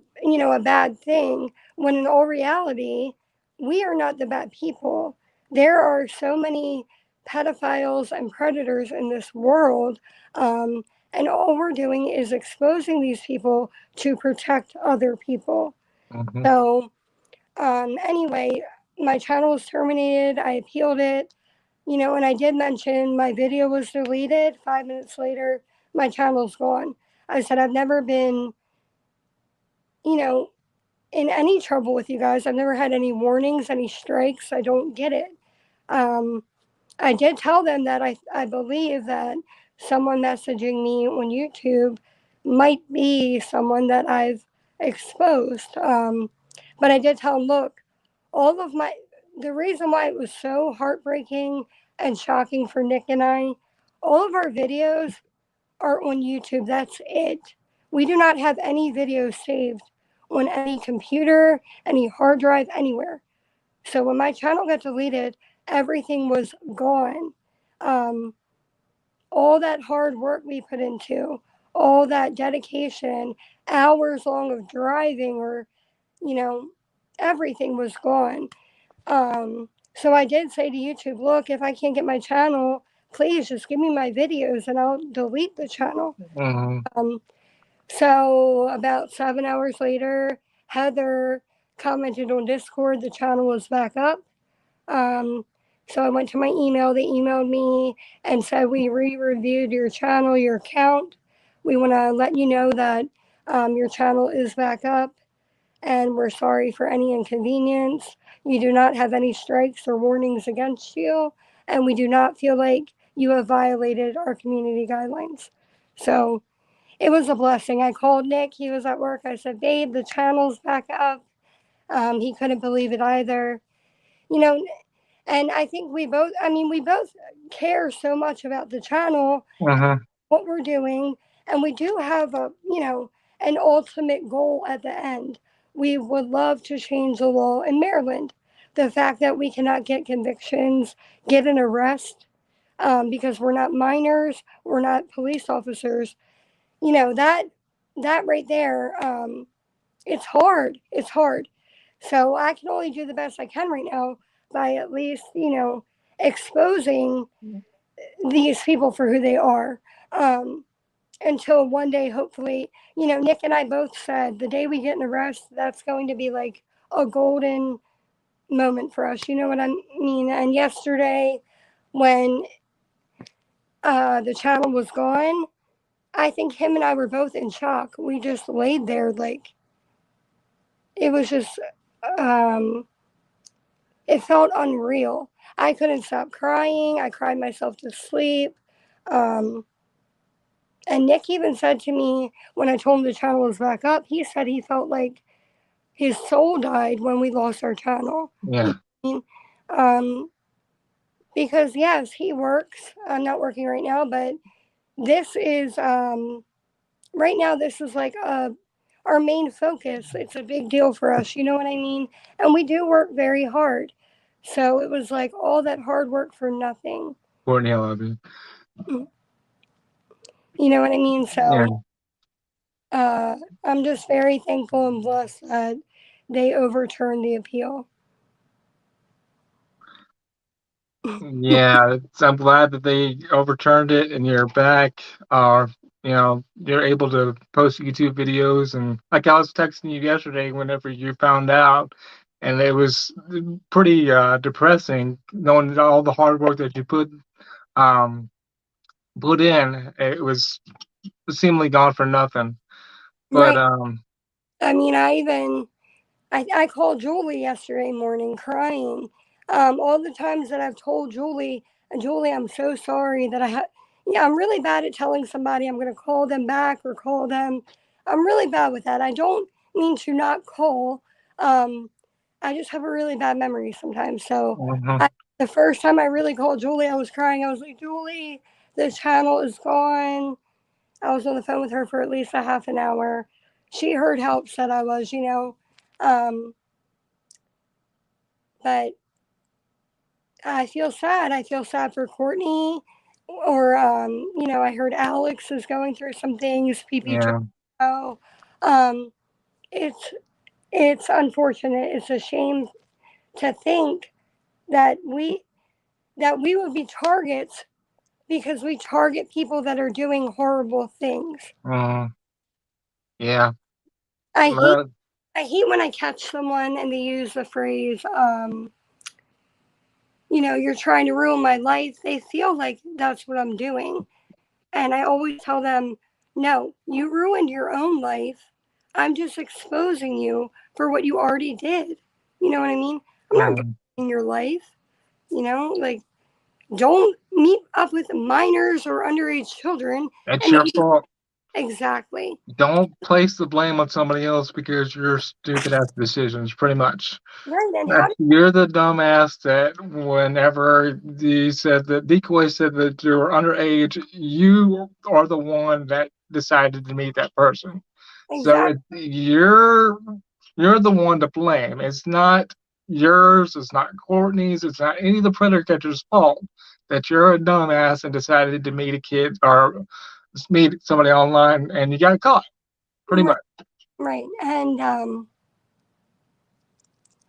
bad thing when in all reality we are not the bad people. There are so many pedophiles and predators in this world, um, and all we're doing is exposing these people to protect other people. mhm, So anyway, my channel was terminated. I appealed it, and I did mention my video was deleted. 5 minutes later, my channel's gone. I said I've never been, you know, in any trouble with you guys. I've never had any warnings, any strikes. I don't get it. Um, I did tell them that I believe that someone messaging me on YouTube might be someone that I've exposed. But I did tell them, look, all of my, the reason why it was so heartbreaking and shocking for Nick and I, all of our videos are on YouTube. That's it. We do not have any videos saved on any computer, any hard drive, anywhere. So when my channel got deleted, everything was gone. Um, all that hard work we put into, all that dedication, hours long of driving, or, you know, everything was gone. So I did say to YouTube, look, if I can't get my channel, please just give me my videos and I'll delete the channel. mhm, Um, so about 7 hours later, Heather commented on Discord the channel was back up. Um, so I went to my email. They emailed me and said, we re-reviewed your channel, your account. We want to let you know that your channel is back up and we're sorry for any inconvenience. You do not have any strikes or warnings against you, and we do not feel like you have violated our community guidelines. So it was a blessing. I called Nick. He was at work. I said, babe, the channel's back up. He couldn't believe it either. You know, and I think we both care so much about the channel, mhm, what we're doing, and we do have an ultimate goal at the end. We would love to change the law in Maryland. The fact that we cannot get convictions, get an arrest, because we're not minors, we're not police officers. That right there, it's hard. It's hard. So I can only do the best I can right now by at least exposing these people for who they are. Um, until one day, hopefully, Nick and I both said the day we get an arrest, that's going to be like a golden moment for us. You know what I mean? And yesterday, when the channel was gone, I think him and I were both in shock. We just laid there like it was just, um, it felt unreal. I couldn't stop crying. I cried myself to sleep. Um, and Nick even said to me when I told him the channel was back up, he said he felt like his soul died when we lost our channel. yeah, Um, because yes, he works. I'm not working right now, but this is right now. This is like our main focus. It's a big deal for us. You know what I mean? And we do work very hard. So it was like all that hard work for nothing. Courtney, I love you. You know what I mean? Yeah. So uh, I'm just very thankful and blessed that they overturned the appeal. Yeah, I'm glad that they overturned it and you're back. You're able to post YouTube videos and like I was texting you yesterday whenever you found out, and it was pretty depressing knowing all the hard work that you um put in. It seemingly gone for nothing. But Right. I mean, I called Julie yesterday morning crying. All the times that I've told Julie, Julie, I'm so sorry that I had, yeah, I'm really bad at telling somebody I'm going to call them back or call them. I'm really bad with that. I don't mean to not call. Um, I just have a really bad memory sometimes. So mhm, I, the first time I really called Julie, I was crying. I was like, Julie, this channel is gone. I was on the phone with her for at least a half an hour. She heard how upset I was, you know. Um, but I feel sad. I feel sad for Courtney, or you know, I heard Alex is going through some things. PP. yeah. Um, it's it's unfortunate. It's a shame to think that we would be targets because we target people that are doing horrible things. mhm, yeah. I hate Uh, I hate when I catch someone and they use the phrase, you know, you're trying to ruin my life. They feel like that's what I'm doing. And I always tell them, no, you ruined your own life. I'm just exposing you for what you already did. You know what I mean? I'm not mhm. in your life. You know, like, don't meet up with minors or underage children It's and your then fault. exactly Don't place the blame on somebody else because your stupid ass decisions, pretty much. right. And how You're the dumbass that whenever he said that Decoy said that you were underage, you are the one that decided to meet that person. So exactly you're the one to blame. It's not yours. It's not Courtney's. It's not any of the predator catcher's fault that you're a dumbass and decided to meet a kid or meet somebody online and you got caught. Pretty right, much. right. And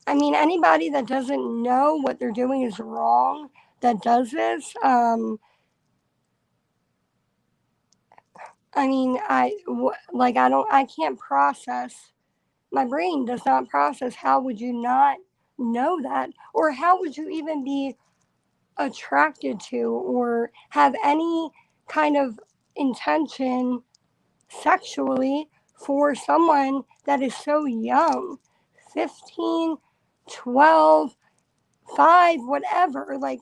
I mean, anybody that doesn't know what they're doing is wrong that does this. I mean, like I can't process. My brain does not process. How would you not know that, or how would you even be attracted to, or have any kind of intention sexually for someone that is so young, 15, 12, 5, whatever. Like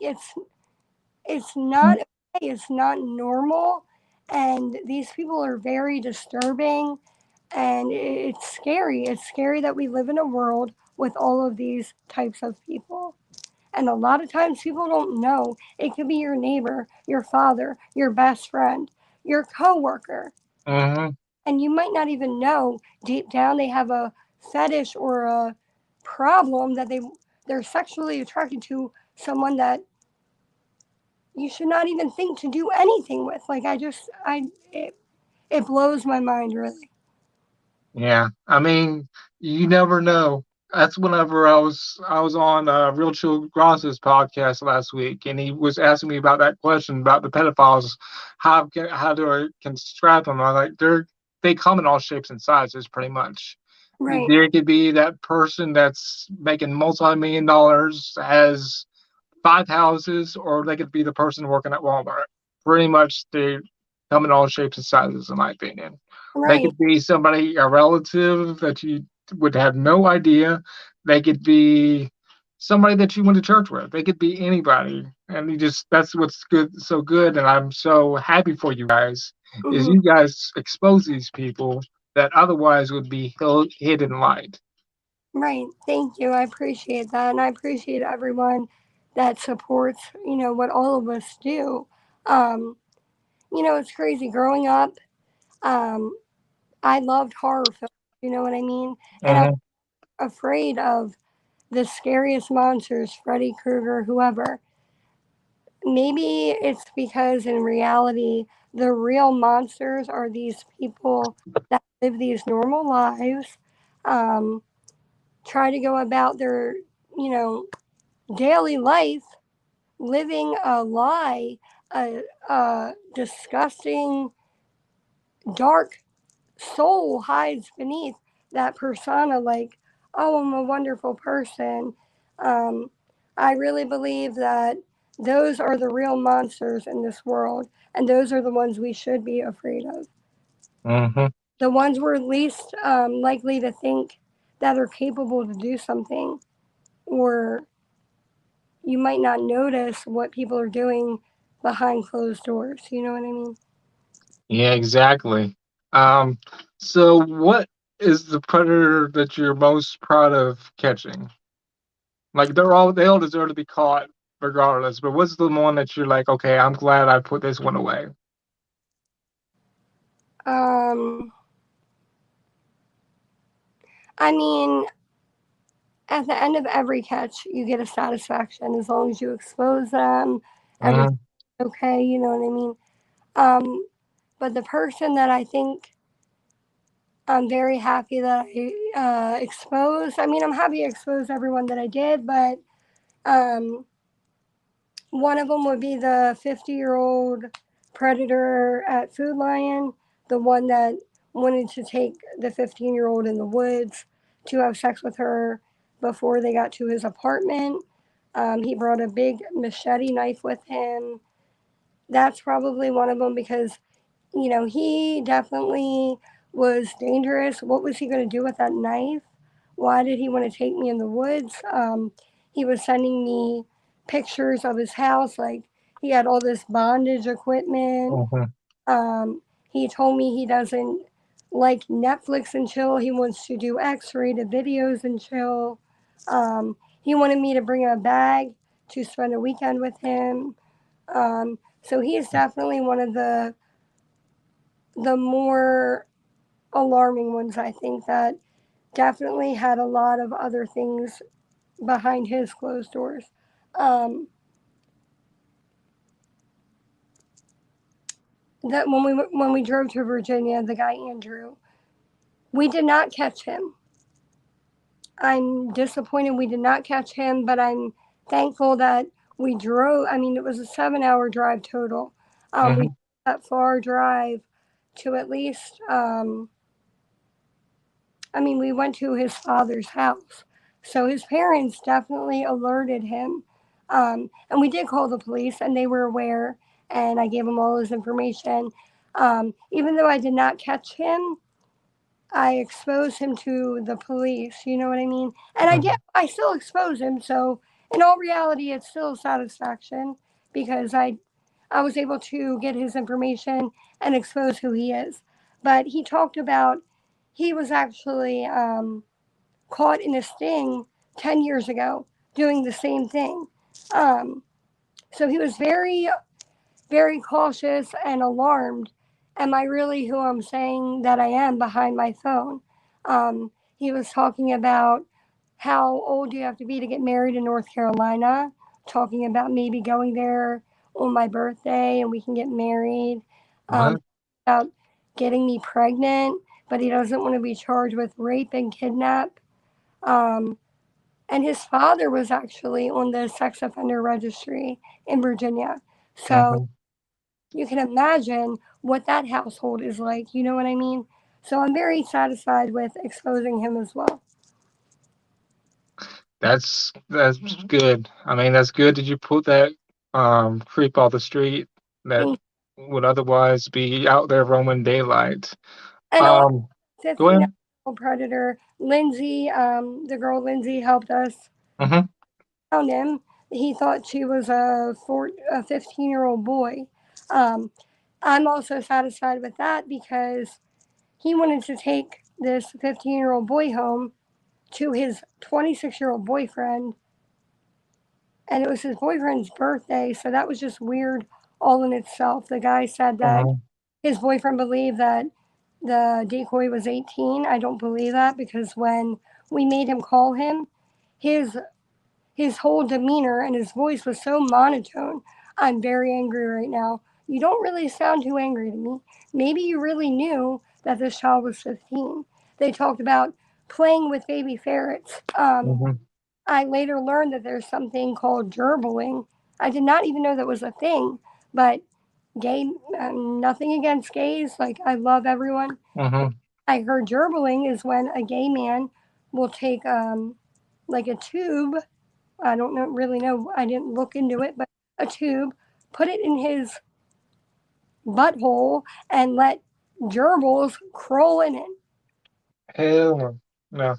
it's not okay. It's not normal, and these people are very disturbing, and it's scary. It's scary that we live in a world with all of these types of people. And a lot of times people don't know. It could be your neighbor, your father, your best friend, your coworker, Mm-hmm. and you might not even know deep down they have a fetish or a problem that they're sexually attracted to someone that you should not even think to do anything with. Like it blows my mind really. Yeah, I mean, you never know. That's whenever I was on Real Chill Gross's podcast last week, and he was asking me about that question about the pedophiles. How do I can describe them? I like they come in all shapes and sizes, pretty much. Right, There could be that person that's making multi-million dollars, has 5 houses, or they could be the person working at Walmart. Pretty much, they come in all shapes and sizes, in my opinion. They right. could be somebody, a relative that you would have no idea. They could be somebody that you went to church with. They could be anybody, and that's what's good, so good, and I'm so happy for you guys. Is Hmm. you guys expose these people that otherwise would be hidden light. Right. Thank you. I appreciate that. And I appreciate everyone that supports, you know, what all of us do. Um, you know, it's crazy. Growing up, um, I loved horror films, you know what I mean? And I was Hmm. afraid of the scariest monsters, Freddy Krueger, whoever. Maybe it's because in reality, the real monsters are these people that live these normal lives, um, try to go about their, you know, daily life, living a lie, a disgusting, dark soul hides beneath that persona, like, oh, I'm a wonderful person. um, I really believe that those are the real monsters in this world, and those are the ones we should be afraid of, Mm-hmm. the ones we're least likely to think that are capable to do something, or you might not notice what people are doing behind closed doors, you know what I mean? Yeah, exactly. Um, so what is the predator that you're most proud of catching? Like they all deserve to be caught regardless, but what's the one that you're like, okay, I'm glad I put this one away? um, I mean, at the end of every catch, you get a satisfaction as long as you expose them. Everything's Mm-hmm. okay, you know what I mean? Um, but the person that I think I'm very happy that I exposed, I mean, I'm happy to expose everyone that I did, but um, one of them would be the 50-year-old predator at Food Lion, the one that wanted to take the 15-year-old in the woods to have sex with her before they got to his apartment. He brought a big machete knife with him. That's probably one of them because, you know, he definitely was dangerous. What was he going to do with that knife? Why did he want to take me in the woods? He was sending me pictures of his house. Like, he had all this bondage equipment. Mm-hmm. He told me he doesn't like Netflix and chill. He wants to do X rated videos and chill. He wanted me to bring a bag to spend a weekend with him. So he is definitely one of the more alarming ones, I think, that definitely had a lot of other things behind his closed doors. Um, that when we drove to Virginia, the guy Andrew, we did not catch him. I'm disappointed we did not catch him, but I'm thankful that we drove. I mean, it was a 7 hour drive total. We Mm-hmm. took that far drive to at least I mean, we went to his father's house. So his parents definitely alerted him. And we did call the police, and they were aware, and I gave them all his information. Even though I did not catch him, I exposed him to the police. You know what I mean? And I did. Mm-hmm. I still expose him. So in all reality, it's still a satisfaction because I was able to get his information and expose who he is. But he talked about he was actually caught in a sting 10 years ago doing the same thing. Um, so he was very, very cautious and alarmed. Am I really who I'm saying that I am behind my phone? He was talking about how old do you have to be to get married in North Carolina, talking about maybe going there on my birthday and we can get married, What? about getting me pregnant, but he doesn't want to be charged with rape and kidnap. Um, and his father was actually on the sex offender registry in Virginia. So Mm-hmm. you can imagine what that household is like. You know what I mean? So I'm very satisfied with exposing him as well. That's good. I mean, that's good that you put that creep off the street that And, would otherwise be out there roaming daylight. also, Um, go 15 ahead. predator, Lindsay, the girl Lindsay helped us Mm-hmm. found him. He thought she was a 15-year-old boy. Um, I'm also satisfied with that because he wanted to take this 15-year-old boy home to his 26-year-old boyfriend, and it was his boyfriend's birthday, so that was just weird all in itself. The guy said that Mm-hmm. his boyfriend believed that the decoy was 18. I don't believe that because when we made him call him, his his whole demeanor and his voice was so monotone. I'm very angry right now. You don't really sound too angry to me. Maybe you really knew that this child was 15. They talked about playing with baby ferrets. Hmm. I later learned that there's something called gerbling. I did not even know that was a thing, but gay, nothing against gays. Like, I love everyone. Hmm. I heard gerbling is when a gay man will take like a tube. I don't know, really know. I didn't look into it, but a tube, put it in his butthole, and let gerbils crawl in it. Hell no. No.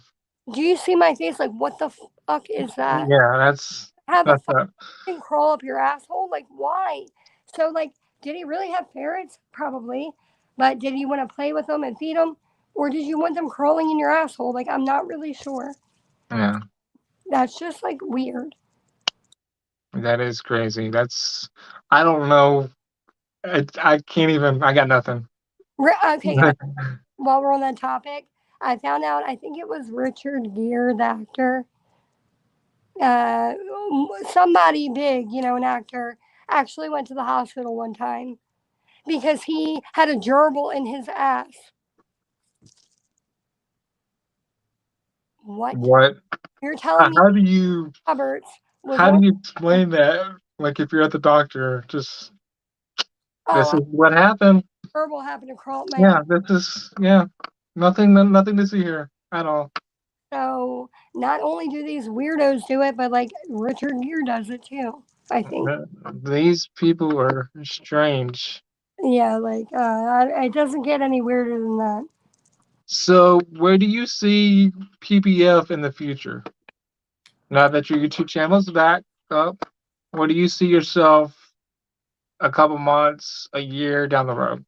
Do you see my face? Like, what the fuck is that? Yeah, that's Have a that's that. fucking crawl up your asshole? Like, why? So, like, did he really have ferrets? Probably. But did he want to play with them and feed them? Or did you want them crawling in your asshole? Like, I'm not really sure. Yeah, That's just like weird. that is crazy. That's I don't know. I can't even. I got nothing. Okay, while we're on that topic, I found out, I think it was Richard Gere, the actor, uh, somebody big, an actor, actually went to the hospital one time because he had a gerbil in his ass. What? What? You're telling me How do you Roberts was how on do you explain that? Like if you're at the doctor, just this oh, is what happened. gerbil happened to crawl up my ass. Yeah, this is yeah. Nothing to see here at all. So not only do these weirdos do it, but like Richard Gere does it too, I think. These people are strange. Yeah, like it doesn't get any weirder than that. So, where do you see PPF in the future? Now that your YouTube channel's back up, where do you see yourself a couple months, a year down the road?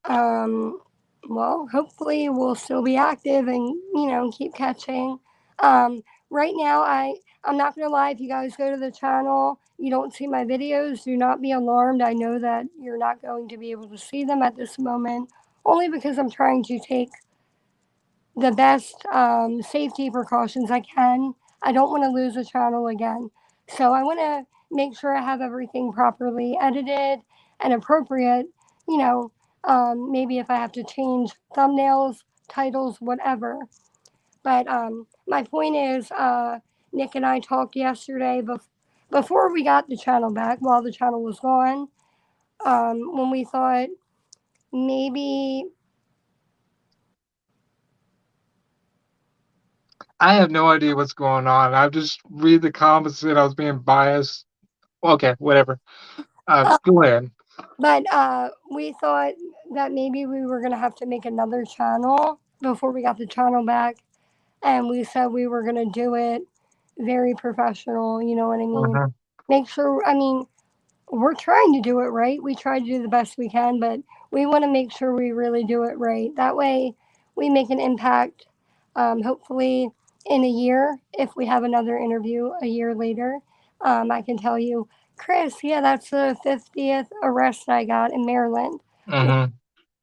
Um, well, hopefully we'll still be active and keep catching. Um, right now, I'm not gonna lie. If you guys go to the channel, you don't see my videos. Do not be alarmed. I know that you're not going to be able to see them at this moment, only because I'm trying to take the best safety precautions I can. I don't want to lose the channel again, so I want to make sure I have everything properly edited and appropriate. You know, maybe if I have to change thumbnails, titles, whatever. But my point is, Nick and I talked yesterday before we got the channel back, while the channel was gone, when we thought maybe. I have no idea what's going on. I just read the comments and I was being biased. Okay, whatever. Go ahead. But we thought that maybe we were going to have to make another channel before we got the channel back. And we said we were going to do it very professional. You know what I mean? Hmm. Make sure, I mean, we're trying to do it right. We try to do the best we can, but we want to make sure we really do it right. That way we make an impact, hopefully in a year. If we have another interview a year later, I can tell you, Chris, yeah, that's the 50th arrest I got in Maryland. Hmm.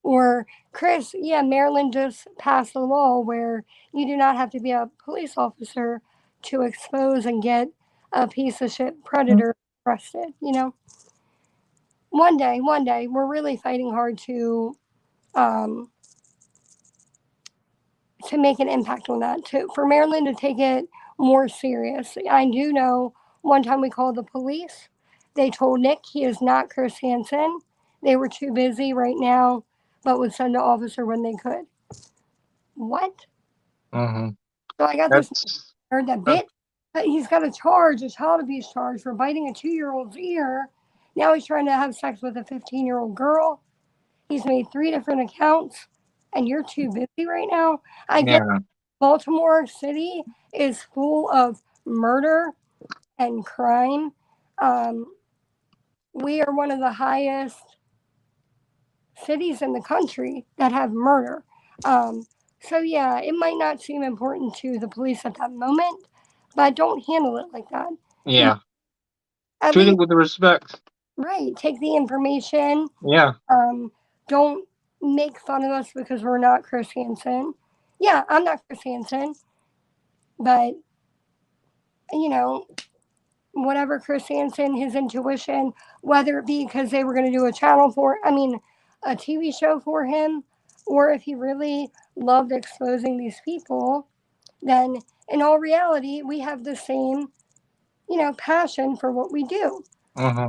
Or, Chris, yeah, Maryland just passed a law where you do not have to be a police officer to expose and get a piece of shit predator arrested. One day, we're really fighting hard um, to make an impact on that, to for Maryland to take it more serious. I do know one time we called the police. They told Nick he is not Chris Hansen. They were too busy right now, but would send an officer when they could. What? Hmm. So I got this That's nerd that that, bit. He's got a child abuse charge for biting a 2-year-old's ear. Now he's trying to have sex with a 15-year-old girl. He's made 3 different accounts, and you're too busy right now. I get yeah. Baltimore City is full of murder and crime. Um, we are one of the highest cities in the country that have murder. So, yeah, it might not seem important to the police at that moment, but don't handle it like that. You know, Yeah. at Treat it least, with the respect. right, take the information. Yeah. Um, don't make fun of us because we're not Chris Hansen. Yeah, I'm not Chris Hansen, but you know, whatever Chris Hansen, his intuition, whether it be because they were going to do a channel for, I mean, a TV show for him, or if he really loved exposing these people, then in all reality, we have the same, passion for what we do. Hmm.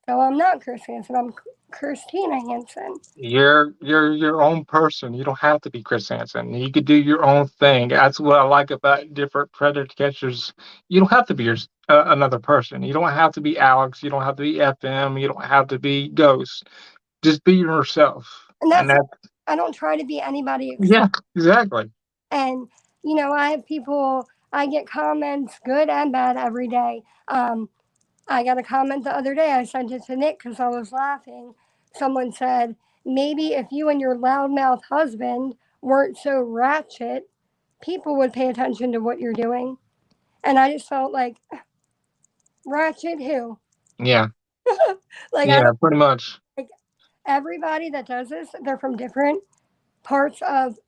So I'm not Chris Hansen, I'm Christina Hansen. You're your own person. You don't have to be Chris Hansen. You could do your own thing. That's what I like about different predator catchers. You don't have to be another person. You don't have to be Alex. You don't have to be FM. You don't have to be Ghost. Just be yourself. And And that's, that, I don't try to be anybody except, yeah, exactly. and, I have people, I get comments, good and bad, every day. I got a comment the other day. I sent it to Nick because I was laughing. Someone said, maybe if you and your loudmouth husband weren't so ratchet, people would pay attention to what you're doing. And I just felt like, ratchet who? Yeah, Like, I yeah, don't pretty much. like everybody that does this, they're from different parts of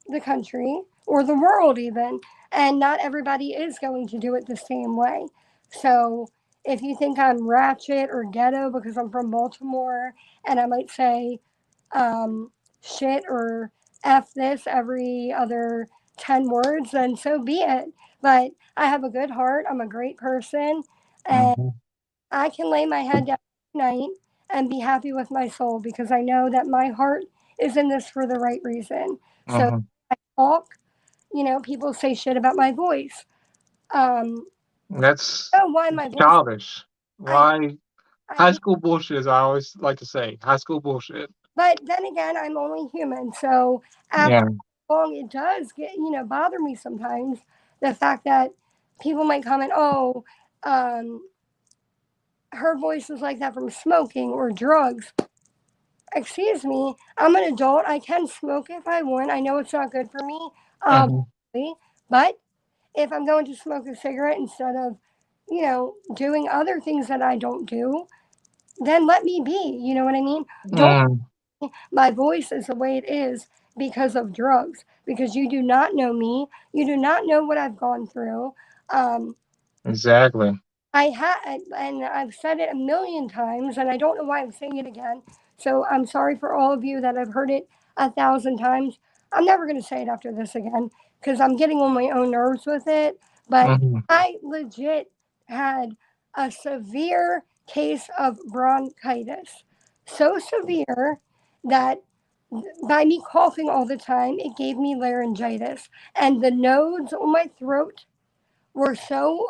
the country or the world, even. And not everybody is going to do it the same way. So if you think I'm ratchet or ghetto because I'm from Baltimore and I might say shit or F this every other 10 words, then so be it. But I have a good heart. I'm a great person. And Hmm. I can lay my head down tonight and be happy with my soul because I know that my heart is in this for the right reason. So Hmm. I talk, people say shit about my voice. Um, That's oh, why my voice? childish. I, Why? I High hate, school bullshit, as I always like to say. High school bullshit. but then again, I'm only human. So Yeah. after long, it does get, bother me sometimes. The fact that people might comment, oh, um, her voice is like that from smoking or drugs. Excuse me, I'm an adult. I can smoke if I want. I know it's not good for me, Hmm. obviously. But if I'm going to smoke a cigarette instead of, doing other things that I don't do, then let me be. You know what I mean? Don't, Mm, my voice is the way it is because of drugs, because you do not know me. You do not know what I've gone through. Um, exactly. I had, and I've said it a million times, and I don't know why I'm saying it again. So I'm sorry for all of you that have heard it 1,000 times. I'm never going to say it after this again because I'm getting on my own nerves with it. But Hmm. I legit had a severe case of bronchitis. So severe that by me coughing all the time, it gave me laryngitis. And the nodes on my throat were so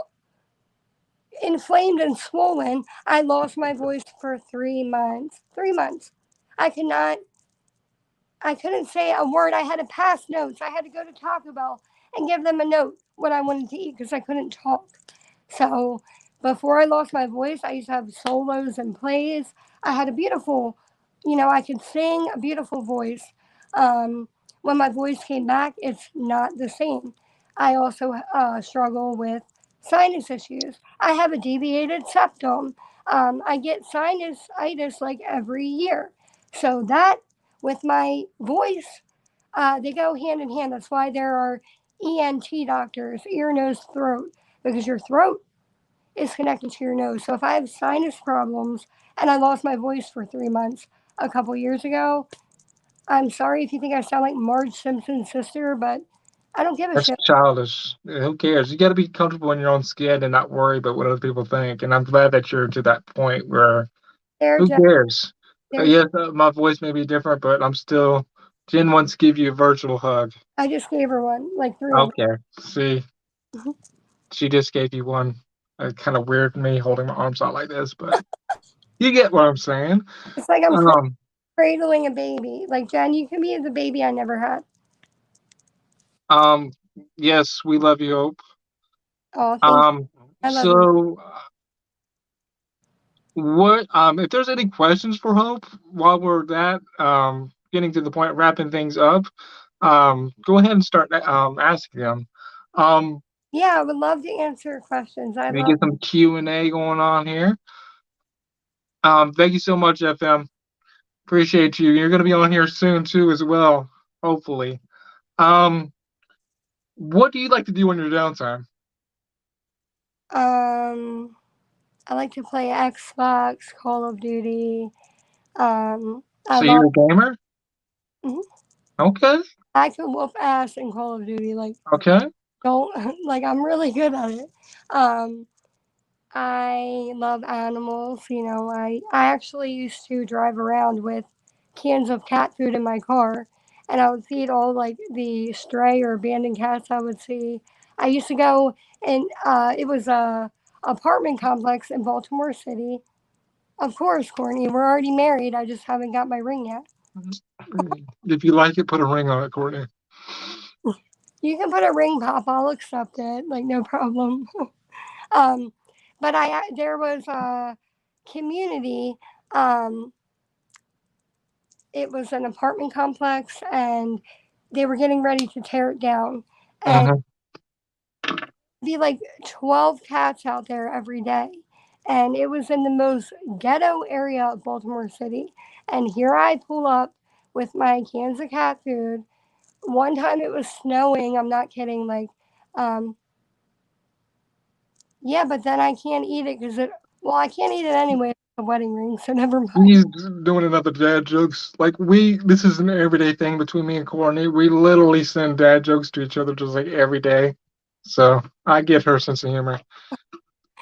inflamed and swollen, I lost my voice for 3 months. 3 months. I could not, I couldn't say a word. I had to pass notes. I had to go to Taco Bell and give them a note what I wanted to eat because I couldn't talk. So before I lost my voice, I used to have solos and plays. I had a beautiful, I could sing a beautiful voice. Um, when my voice came back, it's not the same. I also struggle with sinus issues. I have a deviated septum. I get sinusitis like every year. So that with my voice, they go hand in hand. That's why there are ENT doctors, ear, nose, throat, because your throat is connected to your nose. So if I have sinus problems and I lost my voice for 3 months a couple years ago, I'm sorry if you think I sound like Marge Simpson's sister, but I don't give a That's shit. childish. Who cares? You got to be comfortable in your own skin and not worry about what other people think. And I'm glad that you're to that point where They're who just, cares? they're, Yes, my voice may be different, but I'm still. Jen wants to give you a virtual hug. I just gave her one, like three of Okay. See, them. she just gave you one. Kind of weird me holding my arms out like this, but you get what I'm saying. It's like I'm Um, cradling a baby. Like, Jen, you can be the baby I never had. um, yes, we love you, Hope. Oh, thank you. Um, I love you. so what if there's any questions for Hope while we're that getting to the point wrapping things up, go ahead and start asking them. Um, Yeah, I would love to answer questions. I we love get some Q&A going on here. Thank you so much, FM. Appreciate you. You're gonna be on here soon too as well, hopefully. Um, what do you like to do on your downtime? Um, I like to play Xbox, Call of Duty. I So love. you're a gamer? Mhm. Okay. I can whoop ass in Call of Duty. Like, Okay. don't like. I'm really good at it. Um, I love animals. I actually used to drive around with cans of cat food in my car, and I would feed all like the stray or abandoned cats I would see. I used to go and it was a apartment complex in Baltimore City. Of course, Courtney, we're already married. I just haven't got my ring yet. If you like it, put a ring on it, Courtney. You can put a ring, Pop. I'll accept it. Like no problem. um, but there was a community. Um, it was an apartment complex, and they were getting ready to tear it down. And Hmm. be like 12 cats out there every day. And it was in the most ghetto area of Baltimore City. And here I pull up with my cans of cat food. One time it was snowing. I'm not kidding. Um, yeah, but then I can't eat it because well, I can't eat it anyway. It's a wedding ring, so never mind. He's doing another dad jokes. Like this is an everyday thing between me and Courtney. We literally send dad jokes to each other just like every day. So I get her sense of humor.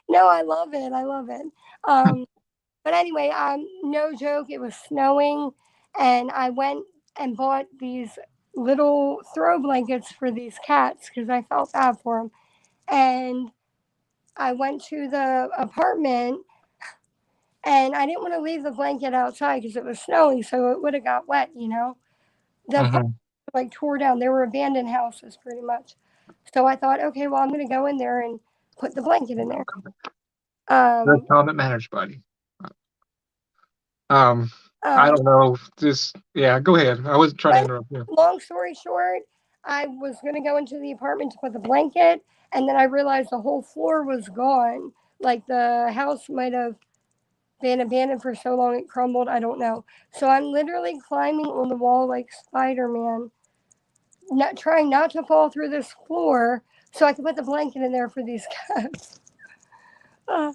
No, I love it. I love it. Um, but anyway, no joke. It was snowing, and I went and bought these little throw blankets for these cats because I felt bad for them. And I went to the apartment, and I didn't want to leave the blanket outside because it was snowing, so it would have got wet. The apartment Hmm. like tore down. There were abandoned houses pretty much. So I thought, okay, well, I'm going to go in there and put the blanket in there. That's Um, all that matters, buddy. Um, I um, don't know. Just yeah, go ahead. I wasn't trying to but interrupt you. long story short, I was going to go into the apartment to put the blanket, and then I realized the whole floor was gone. Like the house might have been abandoned for so long it crumbled. I don't know. So I'm literally climbing on the wall like Spider Man, not trying not to fall through this floor so I can put the blanket in there for these cats. Uh,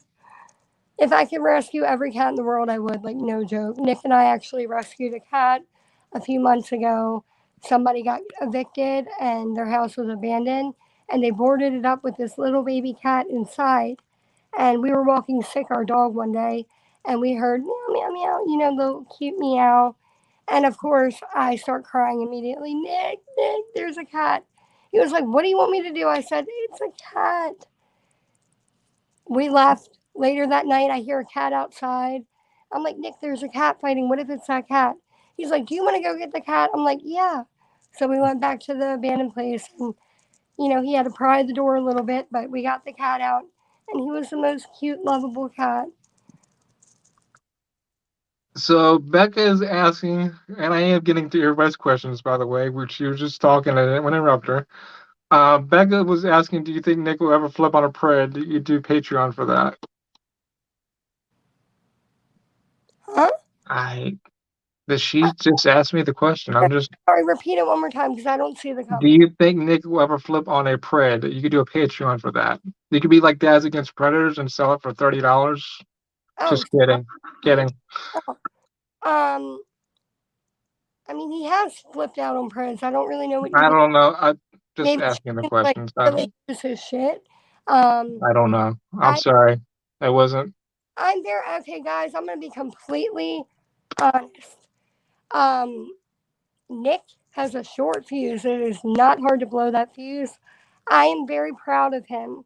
if I could rescue every cat in the world, I would. Like no joke. Nick and I actually rescued a cat a few months ago. Somebody got evicted and their house was abandoned, and they boarded it up with this little baby cat inside. And we were walking sick our dog one day, and we heard meow meow meow, the cute meow. And of course, I start crying immediately. Nick, Nick, there's a cat. He was like, "What do you want me to do?" I said, "It's a cat." We left. Later that night, I hear a cat outside. I'm like, "Nick, there's a cat fighting. What if it's that cat?" He's like, "Do you want to go get the cat?" I'm like, "Yeah." So we went back to the abandoned place, and he had to pry the door a little bit, but we got the cat out, and he was the most cute, lovable cat. So Becca is asking, and I am getting to everybody's questions, by the way, which you were just talking and I didn't want to interrupt her. Becca was asking, do you think Nick will ever flip on a pred? Do you do Patreon for that? Huh? I But she just asked me the question. I'm just, Sorry, repeat it one more time because I don't see the do comment. you think Nick will ever flip on a pred? You could do a Patreon for that. You could be like Dads Against Predators and sell it for $30. Oh, Just kidding, kidding. oh. I mean, he has flipped out on pros. I don't really know what you I mean. don't know. I just Maybe asking the he like questions. really use his shit. Um, I don't know. I'm I sorry. I wasn't. I'm there. Okay, guys, I'm gonna be completely honest. Um, Nick has a short fuse. It is not hard to blow that fuse. I am very proud of him.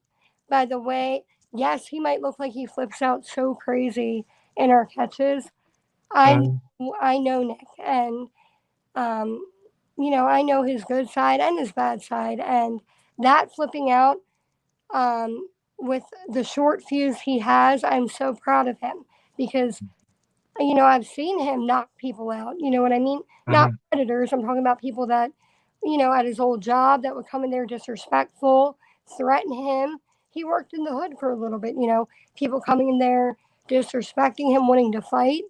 By the way, yes, he might look like he flips out so crazy in our catches. I Mm, I know Nick, and um, I know his good side and his bad side, and that flipping out with the short fuse he has, I'm so proud of him because I've seen him knock people out. You know what I mean? Not mhm, predators. I'm talking about people that, at his old job that would come in there disrespectful, threaten him. He worked in the hood for a little bit, people coming in there disrespecting him, wanting to fight.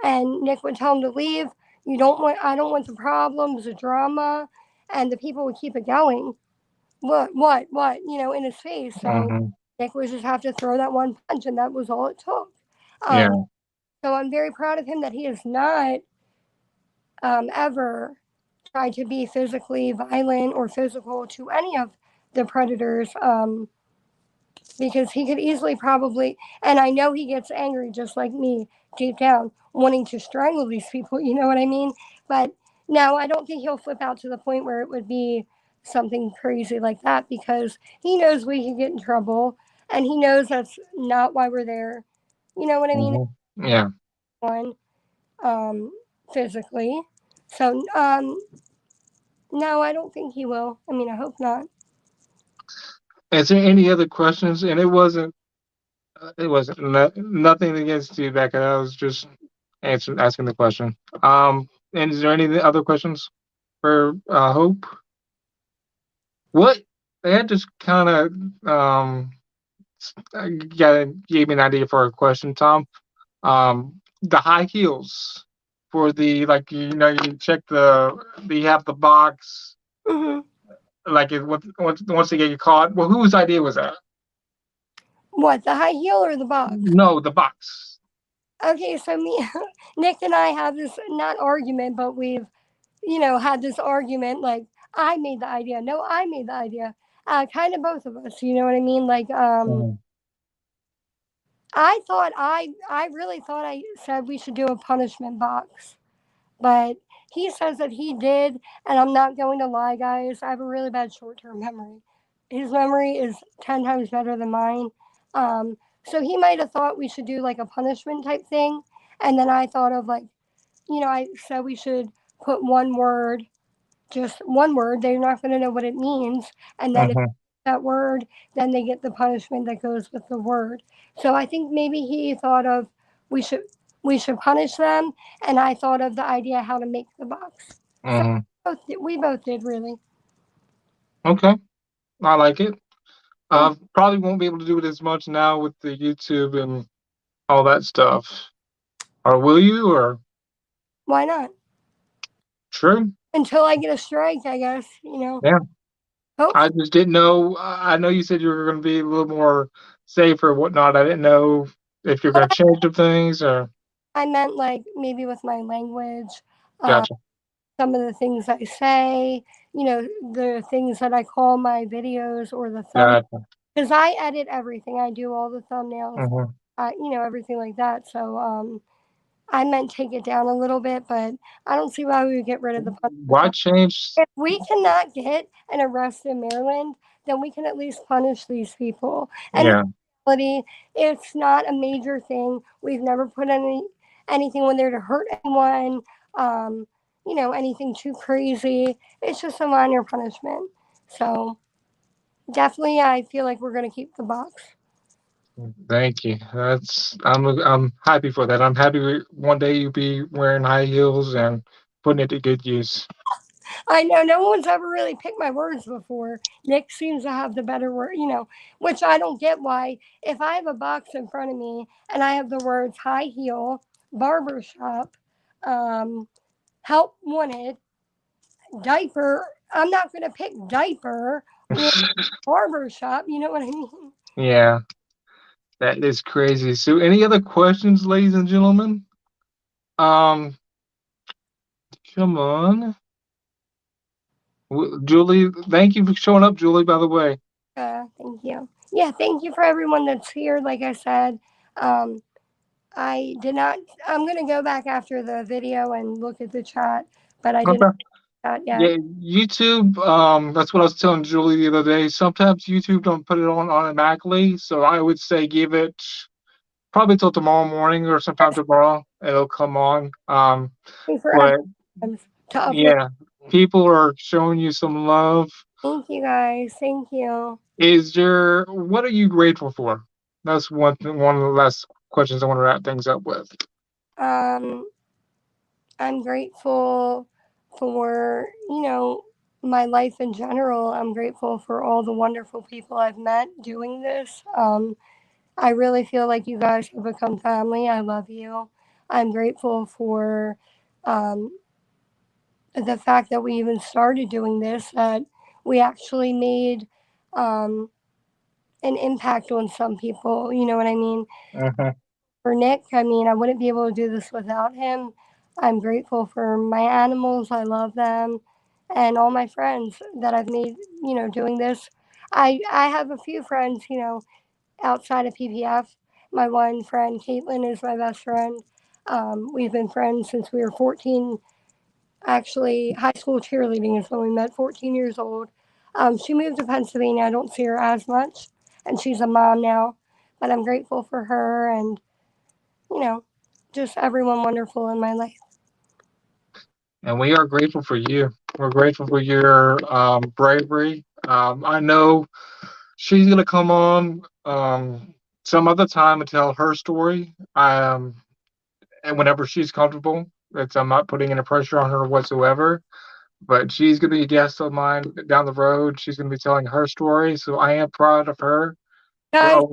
And Nick would tell him to leave. I don't want the problems, the drama. And the people would keep it going. What, in his face. So mhm. Nick would just have to throw that one punch, and that was all it took. Um, Yeah. so I'm very proud of him that he has not ever tried to be physically violent or physical to any of the predators. Because he could easily probably, and I know he gets angry just like me deep down, wanting to strangle these people, you know what I mean? But no, I don't think he'll flip out to the point where it would be something crazy like that because he knows we could get in trouble and he knows that's not why we're there. You know what I mean? Yeah. One, um, physically. So, no, I don't think he will. I mean, I hope not. Is there any other questions? And it wasn't nothing against you, Becca. I was just asking the question. And is there any other questions for Hope? What that just kind of gave me an idea for a question, Tom. The high heels for the like you check you have the box Hmm. like once they get you caught. Well, whose idea was that? What, the high heel or the box? No, the box. Okay, so me, Nick and I have this not argument, but we've had this argument. Like I made the idea. No, I made the idea. Kind of both of us. You know what I mean? Like Mhm. I really thought I said we should do a punishment box, but he says that he did, and I'm not going to lie, guys. I have a really bad short-term memory. His memory is 10 times better than mine. Um, so he might have thought we should do like a punishment type thing, and then I thought of like, I said we should put one word, just one word. They're not going to know what it means, and then if Mhm. that word, then they get the punishment that goes with the word. So I think maybe he thought of we should we should punish them, and I thought of the idea how to make the box. So Mhm. we both did really. Okay, I like it. Thank. Probably won't be able to do it as much now with the YouTube and all that stuff. Or will you? Or Why not? true? Until I get a strike, I guess. Yeah. I Hopefully, just didn't know. I know you said you were going to be a little more safe or whatnot. I didn't know if you're but going to change the things or. I meant like maybe with my language. Uh, Gotcha. some of the things I say, the things that I call my videos or the thumb, Gotcha. because I edit everything. I do all the thumbnails, Hmm. everything like that. So I meant take it down a little bit, but I don't see why we would get rid of the punishment Why box. change? If we cannot get an arrest in Maryland, then we can at least punish these people. And in Yeah. reality, it's not a major thing. We've never put anything on there to hurt anyone. Um, anything too crazy. It's just a minor punishment. So definitely, I feel like we're going to keep the box. Thank you. I'm happy for that. I'm happy one day you'll be wearing high heels and putting it to good use. I know no one's ever really picked my words before. Nick seems to have the better word, which I don't get why. If I have a box in front of me and I have the words high heel, barbershop, um, help wanted, diaper, I'm not going to pick diaper or barbershop. You know what I mean? Yeah, that is crazy. So, any other questions, ladies and gentlemen? Um, come on, Julie. Thank you for showing up, Julie. By the way, Thank you. Yeah, thank you for everyone that's here. Like I said, um, I did not. I'm gonna go back after the video and look at the chat, but I didn't okay. chat yet. Yeah, YouTube. That's what I was telling Julie the other day. Sometimes YouTube don't put it on automatically, so I would say give it probably till tomorrow morning or sometime tomorrow. It'll come on. Forever But to upload. yeah, people are showing you some love. Thank you guys. Thank you. What are you grateful for? That's one of the last questions I want to wrap things up with. Um, I'm grateful for my life in general. I'm grateful for all the wonderful people I've met doing this. I really feel like you guys have become family. I love you. I'm grateful for um, the fact that we even started doing this, that we actually made um, an impact on some people. You know what I mean? Mhm. For Nick, I mean, I wouldn't be able to do this without him. I'm grateful for my animals. I love them. And all my friends that I've made, doing this. I have a few friends, outside of PPF. My one friend, Caitlin, is my best friend. We've been friends since we were 14. Actually, high school cheerleading is when we met, 14 years old. She moved to Pennsylvania. I don't see her as much, and she's a mom now. But I'm grateful for her and, you know, just everyone wonderful in my life. And we are grateful for you. We're grateful for your bravery. I know she's gonna come on some other time and tell her story. And whenever she's comfortable, I'm not putting any pressure on her whatsoever. But she's gonna be a guest of mine down the road. She's gonna be telling her story, so I am proud of her for Guys,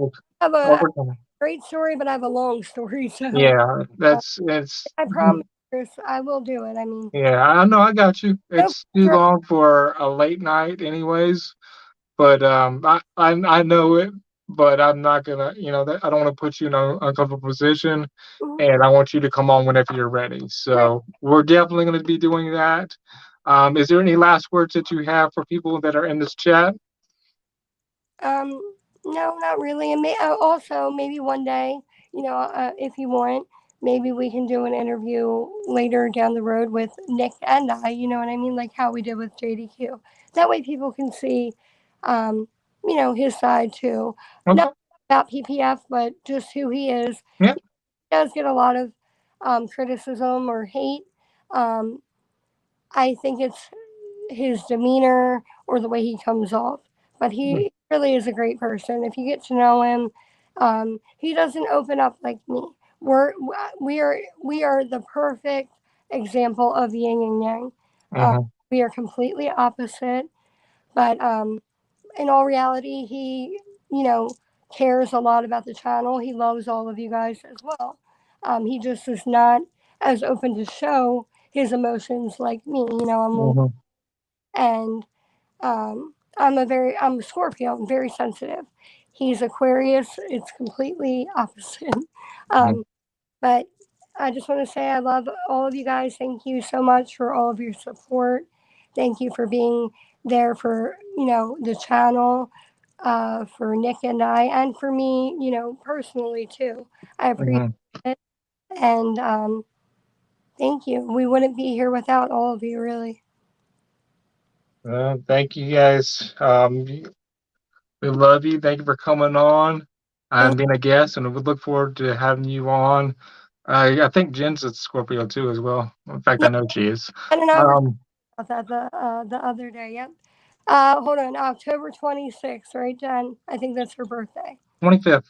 I have a overcoming. great story, but I have a long story. So Yeah, uh, that's it's. I promise, Chris, I will do it. I mean, Yeah, I know. I got you. no It's too pressure. long for a late night, anyways. But I know it. But I'm not gonna. That I don't want to put you in an uncomfortable position, and I want you to come on whenever you're ready. Great. So we're definitely going to be doing that. Is there any last words that you have for people that are in this chat? Um, no, not really. And also maybe one day, if you want, maybe we can do an interview later down the road with Nick and I. You know what I mean? Like how we did with JDQ. That way, people can see, um, his side too. Not Okay. about PPF, but just who he is. Yeah. He does get a lot of criticism or hate. Um, I think it's his demeanor or the way he comes off. But he really is a great person. If you get to know him, he doesn't open up like me. We're we are the perfect example of yin and yang. Uh, Hmm. we are completely opposite, but in all reality, he you know cares a lot about the channel. He loves all of you guys as well. He just is not as open to show his emotions like me. I'm a Hmm. and I'm a Scorpio. I'm very sensitive. He's Aquarius. It's completely opposite. um, but I just want to say I love all of you guys. Thank you so much for all of your support. Thank you for being there for the channel, for Nick and I, and for me, personally too. I appreciate Hmm. it, and thank you. We wouldn't be here without all of you, really. Thank you guys. We love you. Thank you for coming on Thank and being a guest, and we look forward to having you on. I think Jen's a Scorpio too, as well. In fact, I Yeah, know she is. Ben and I were Um, about that the other day. Yep. Hold on, October 26th, right, Jen? I think that's her birthday. 25th.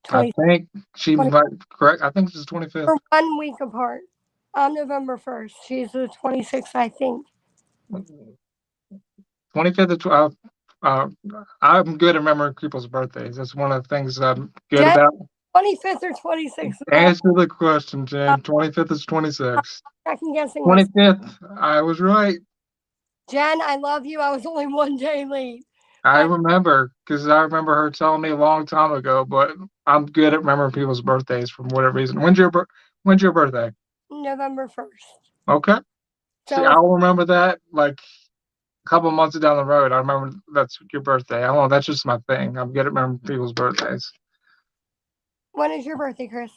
I 20, think she 20 might correct. I think this is 25th. we're 1 week apart. I'm November 1st. She's the 26th, I think. 25th of uh, I'm good at remembering people's birthdays. That's one of the things that I'm good Jen, about. 25th or 26th. Answer the question, Uh, Jen. 25th is 26th. second guessing myself. 25th. I was right. Jen, I love you. I was only one day late, I but remember because I remember her telling me a long time ago. But I'm good at remembering people's birthdays for whatever reason. When's your birthday? November 1st. Okay. See, So it's, I'll remember that like a couple months down the road. I remember that's your birthday. I don't know. That's just my thing. I'm good at remembering people's birthdays. when is your birthday, Chris?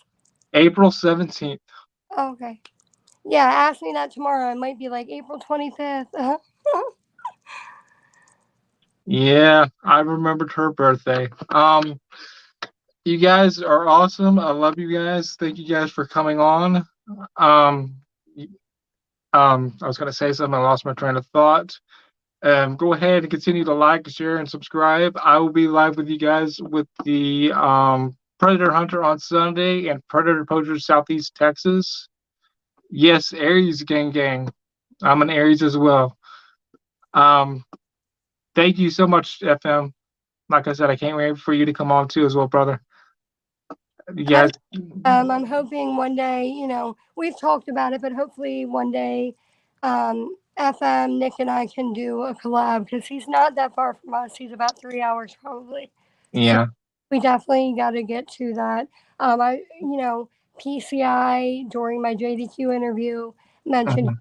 April 17th. Oh, okay. Yeah, ask me that tomorrow. It might be like April 25th. Yeah, I remembered her birthday. You guys are awesome. I love you guys. Thank you guys for coming on. Um, I was gonna say something. I lost my train of thought. Go ahead and continue to like, share, and subscribe. I will be live with you guys with the Predator Hunter on Sunday and Predator Poacher Southeast Texas. Yes, Aries gang gang. I'm an Aries as well. Um, thank you so much, FM. Like I said, I can't wait for you to come on too as well, brother. You I'm guys, I'm hoping one day, we've talked about it, but hopefully one day, FM, Nick and I can do a collab because he's not that far from us. He's about 3 hours probably. So Yeah. we definitely got to get to that. PCI during my JDQ interview mentioned Mhm.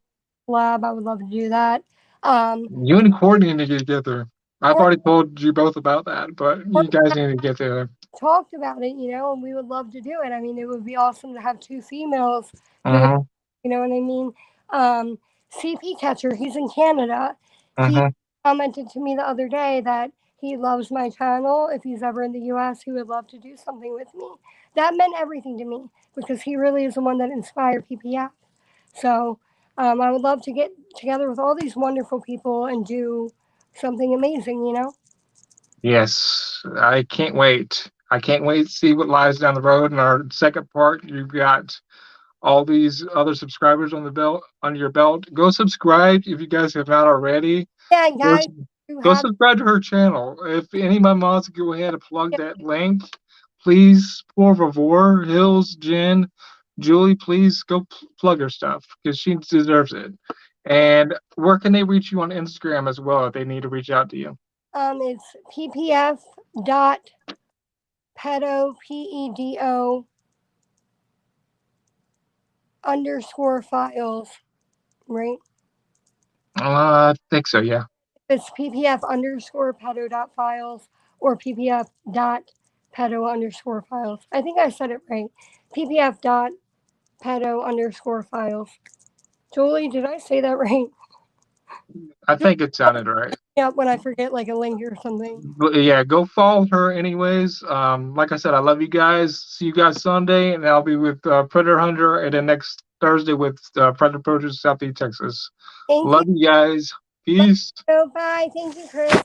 collab. I would love to do that. Um, You and Courtney need to get together. I've Court already told you both about that, but you guys need to get together. talked about it, and we would love to do it. I mean, it would be awesome to have two females doing, Mm-hmm. you know what I mean? Um, CP Catcher, he's in Canada. He Mm-hmm. commented to me the other day that he loves my channel. If he's ever in the US, he would love to do something with me. That meant everything to me because he really is the one that inspired PPF. So I would love to get together with all these wonderful people and do something amazing. Yes, I can't wait. I can't wait to see what lies down the road. In our second part, you've got all these other subscribers on the belt under your belt. Go subscribe if you guys have not already. Yeah, Go, guys who go have subscribe to her channel. If any of my mods go ahead and plug that link, please, por favor, Hills, Jen, Julie, please go plug her stuff because she deserves it. And where can they reach you on Instagram as well if they need to reach out to you? it's ppf dot pedo pedo underscore files, right? I think so, yeah. It's ppf underscore pedo dot files or ppf dot pedo underscore files. I think I said it right. ppf dot pedo underscore files. Julie, did I say that right? I think it sounded right. Yeah, when I forget like a link or something. But yeah, go follow her anyways. Like I said, I love you guys. See you guys Sunday, and I'll be with Predator Hunter, and then next Thursday with Predator Produce Southeast Texas. Thank you. Love you guys. Peace. Bye. Thank you, Chris.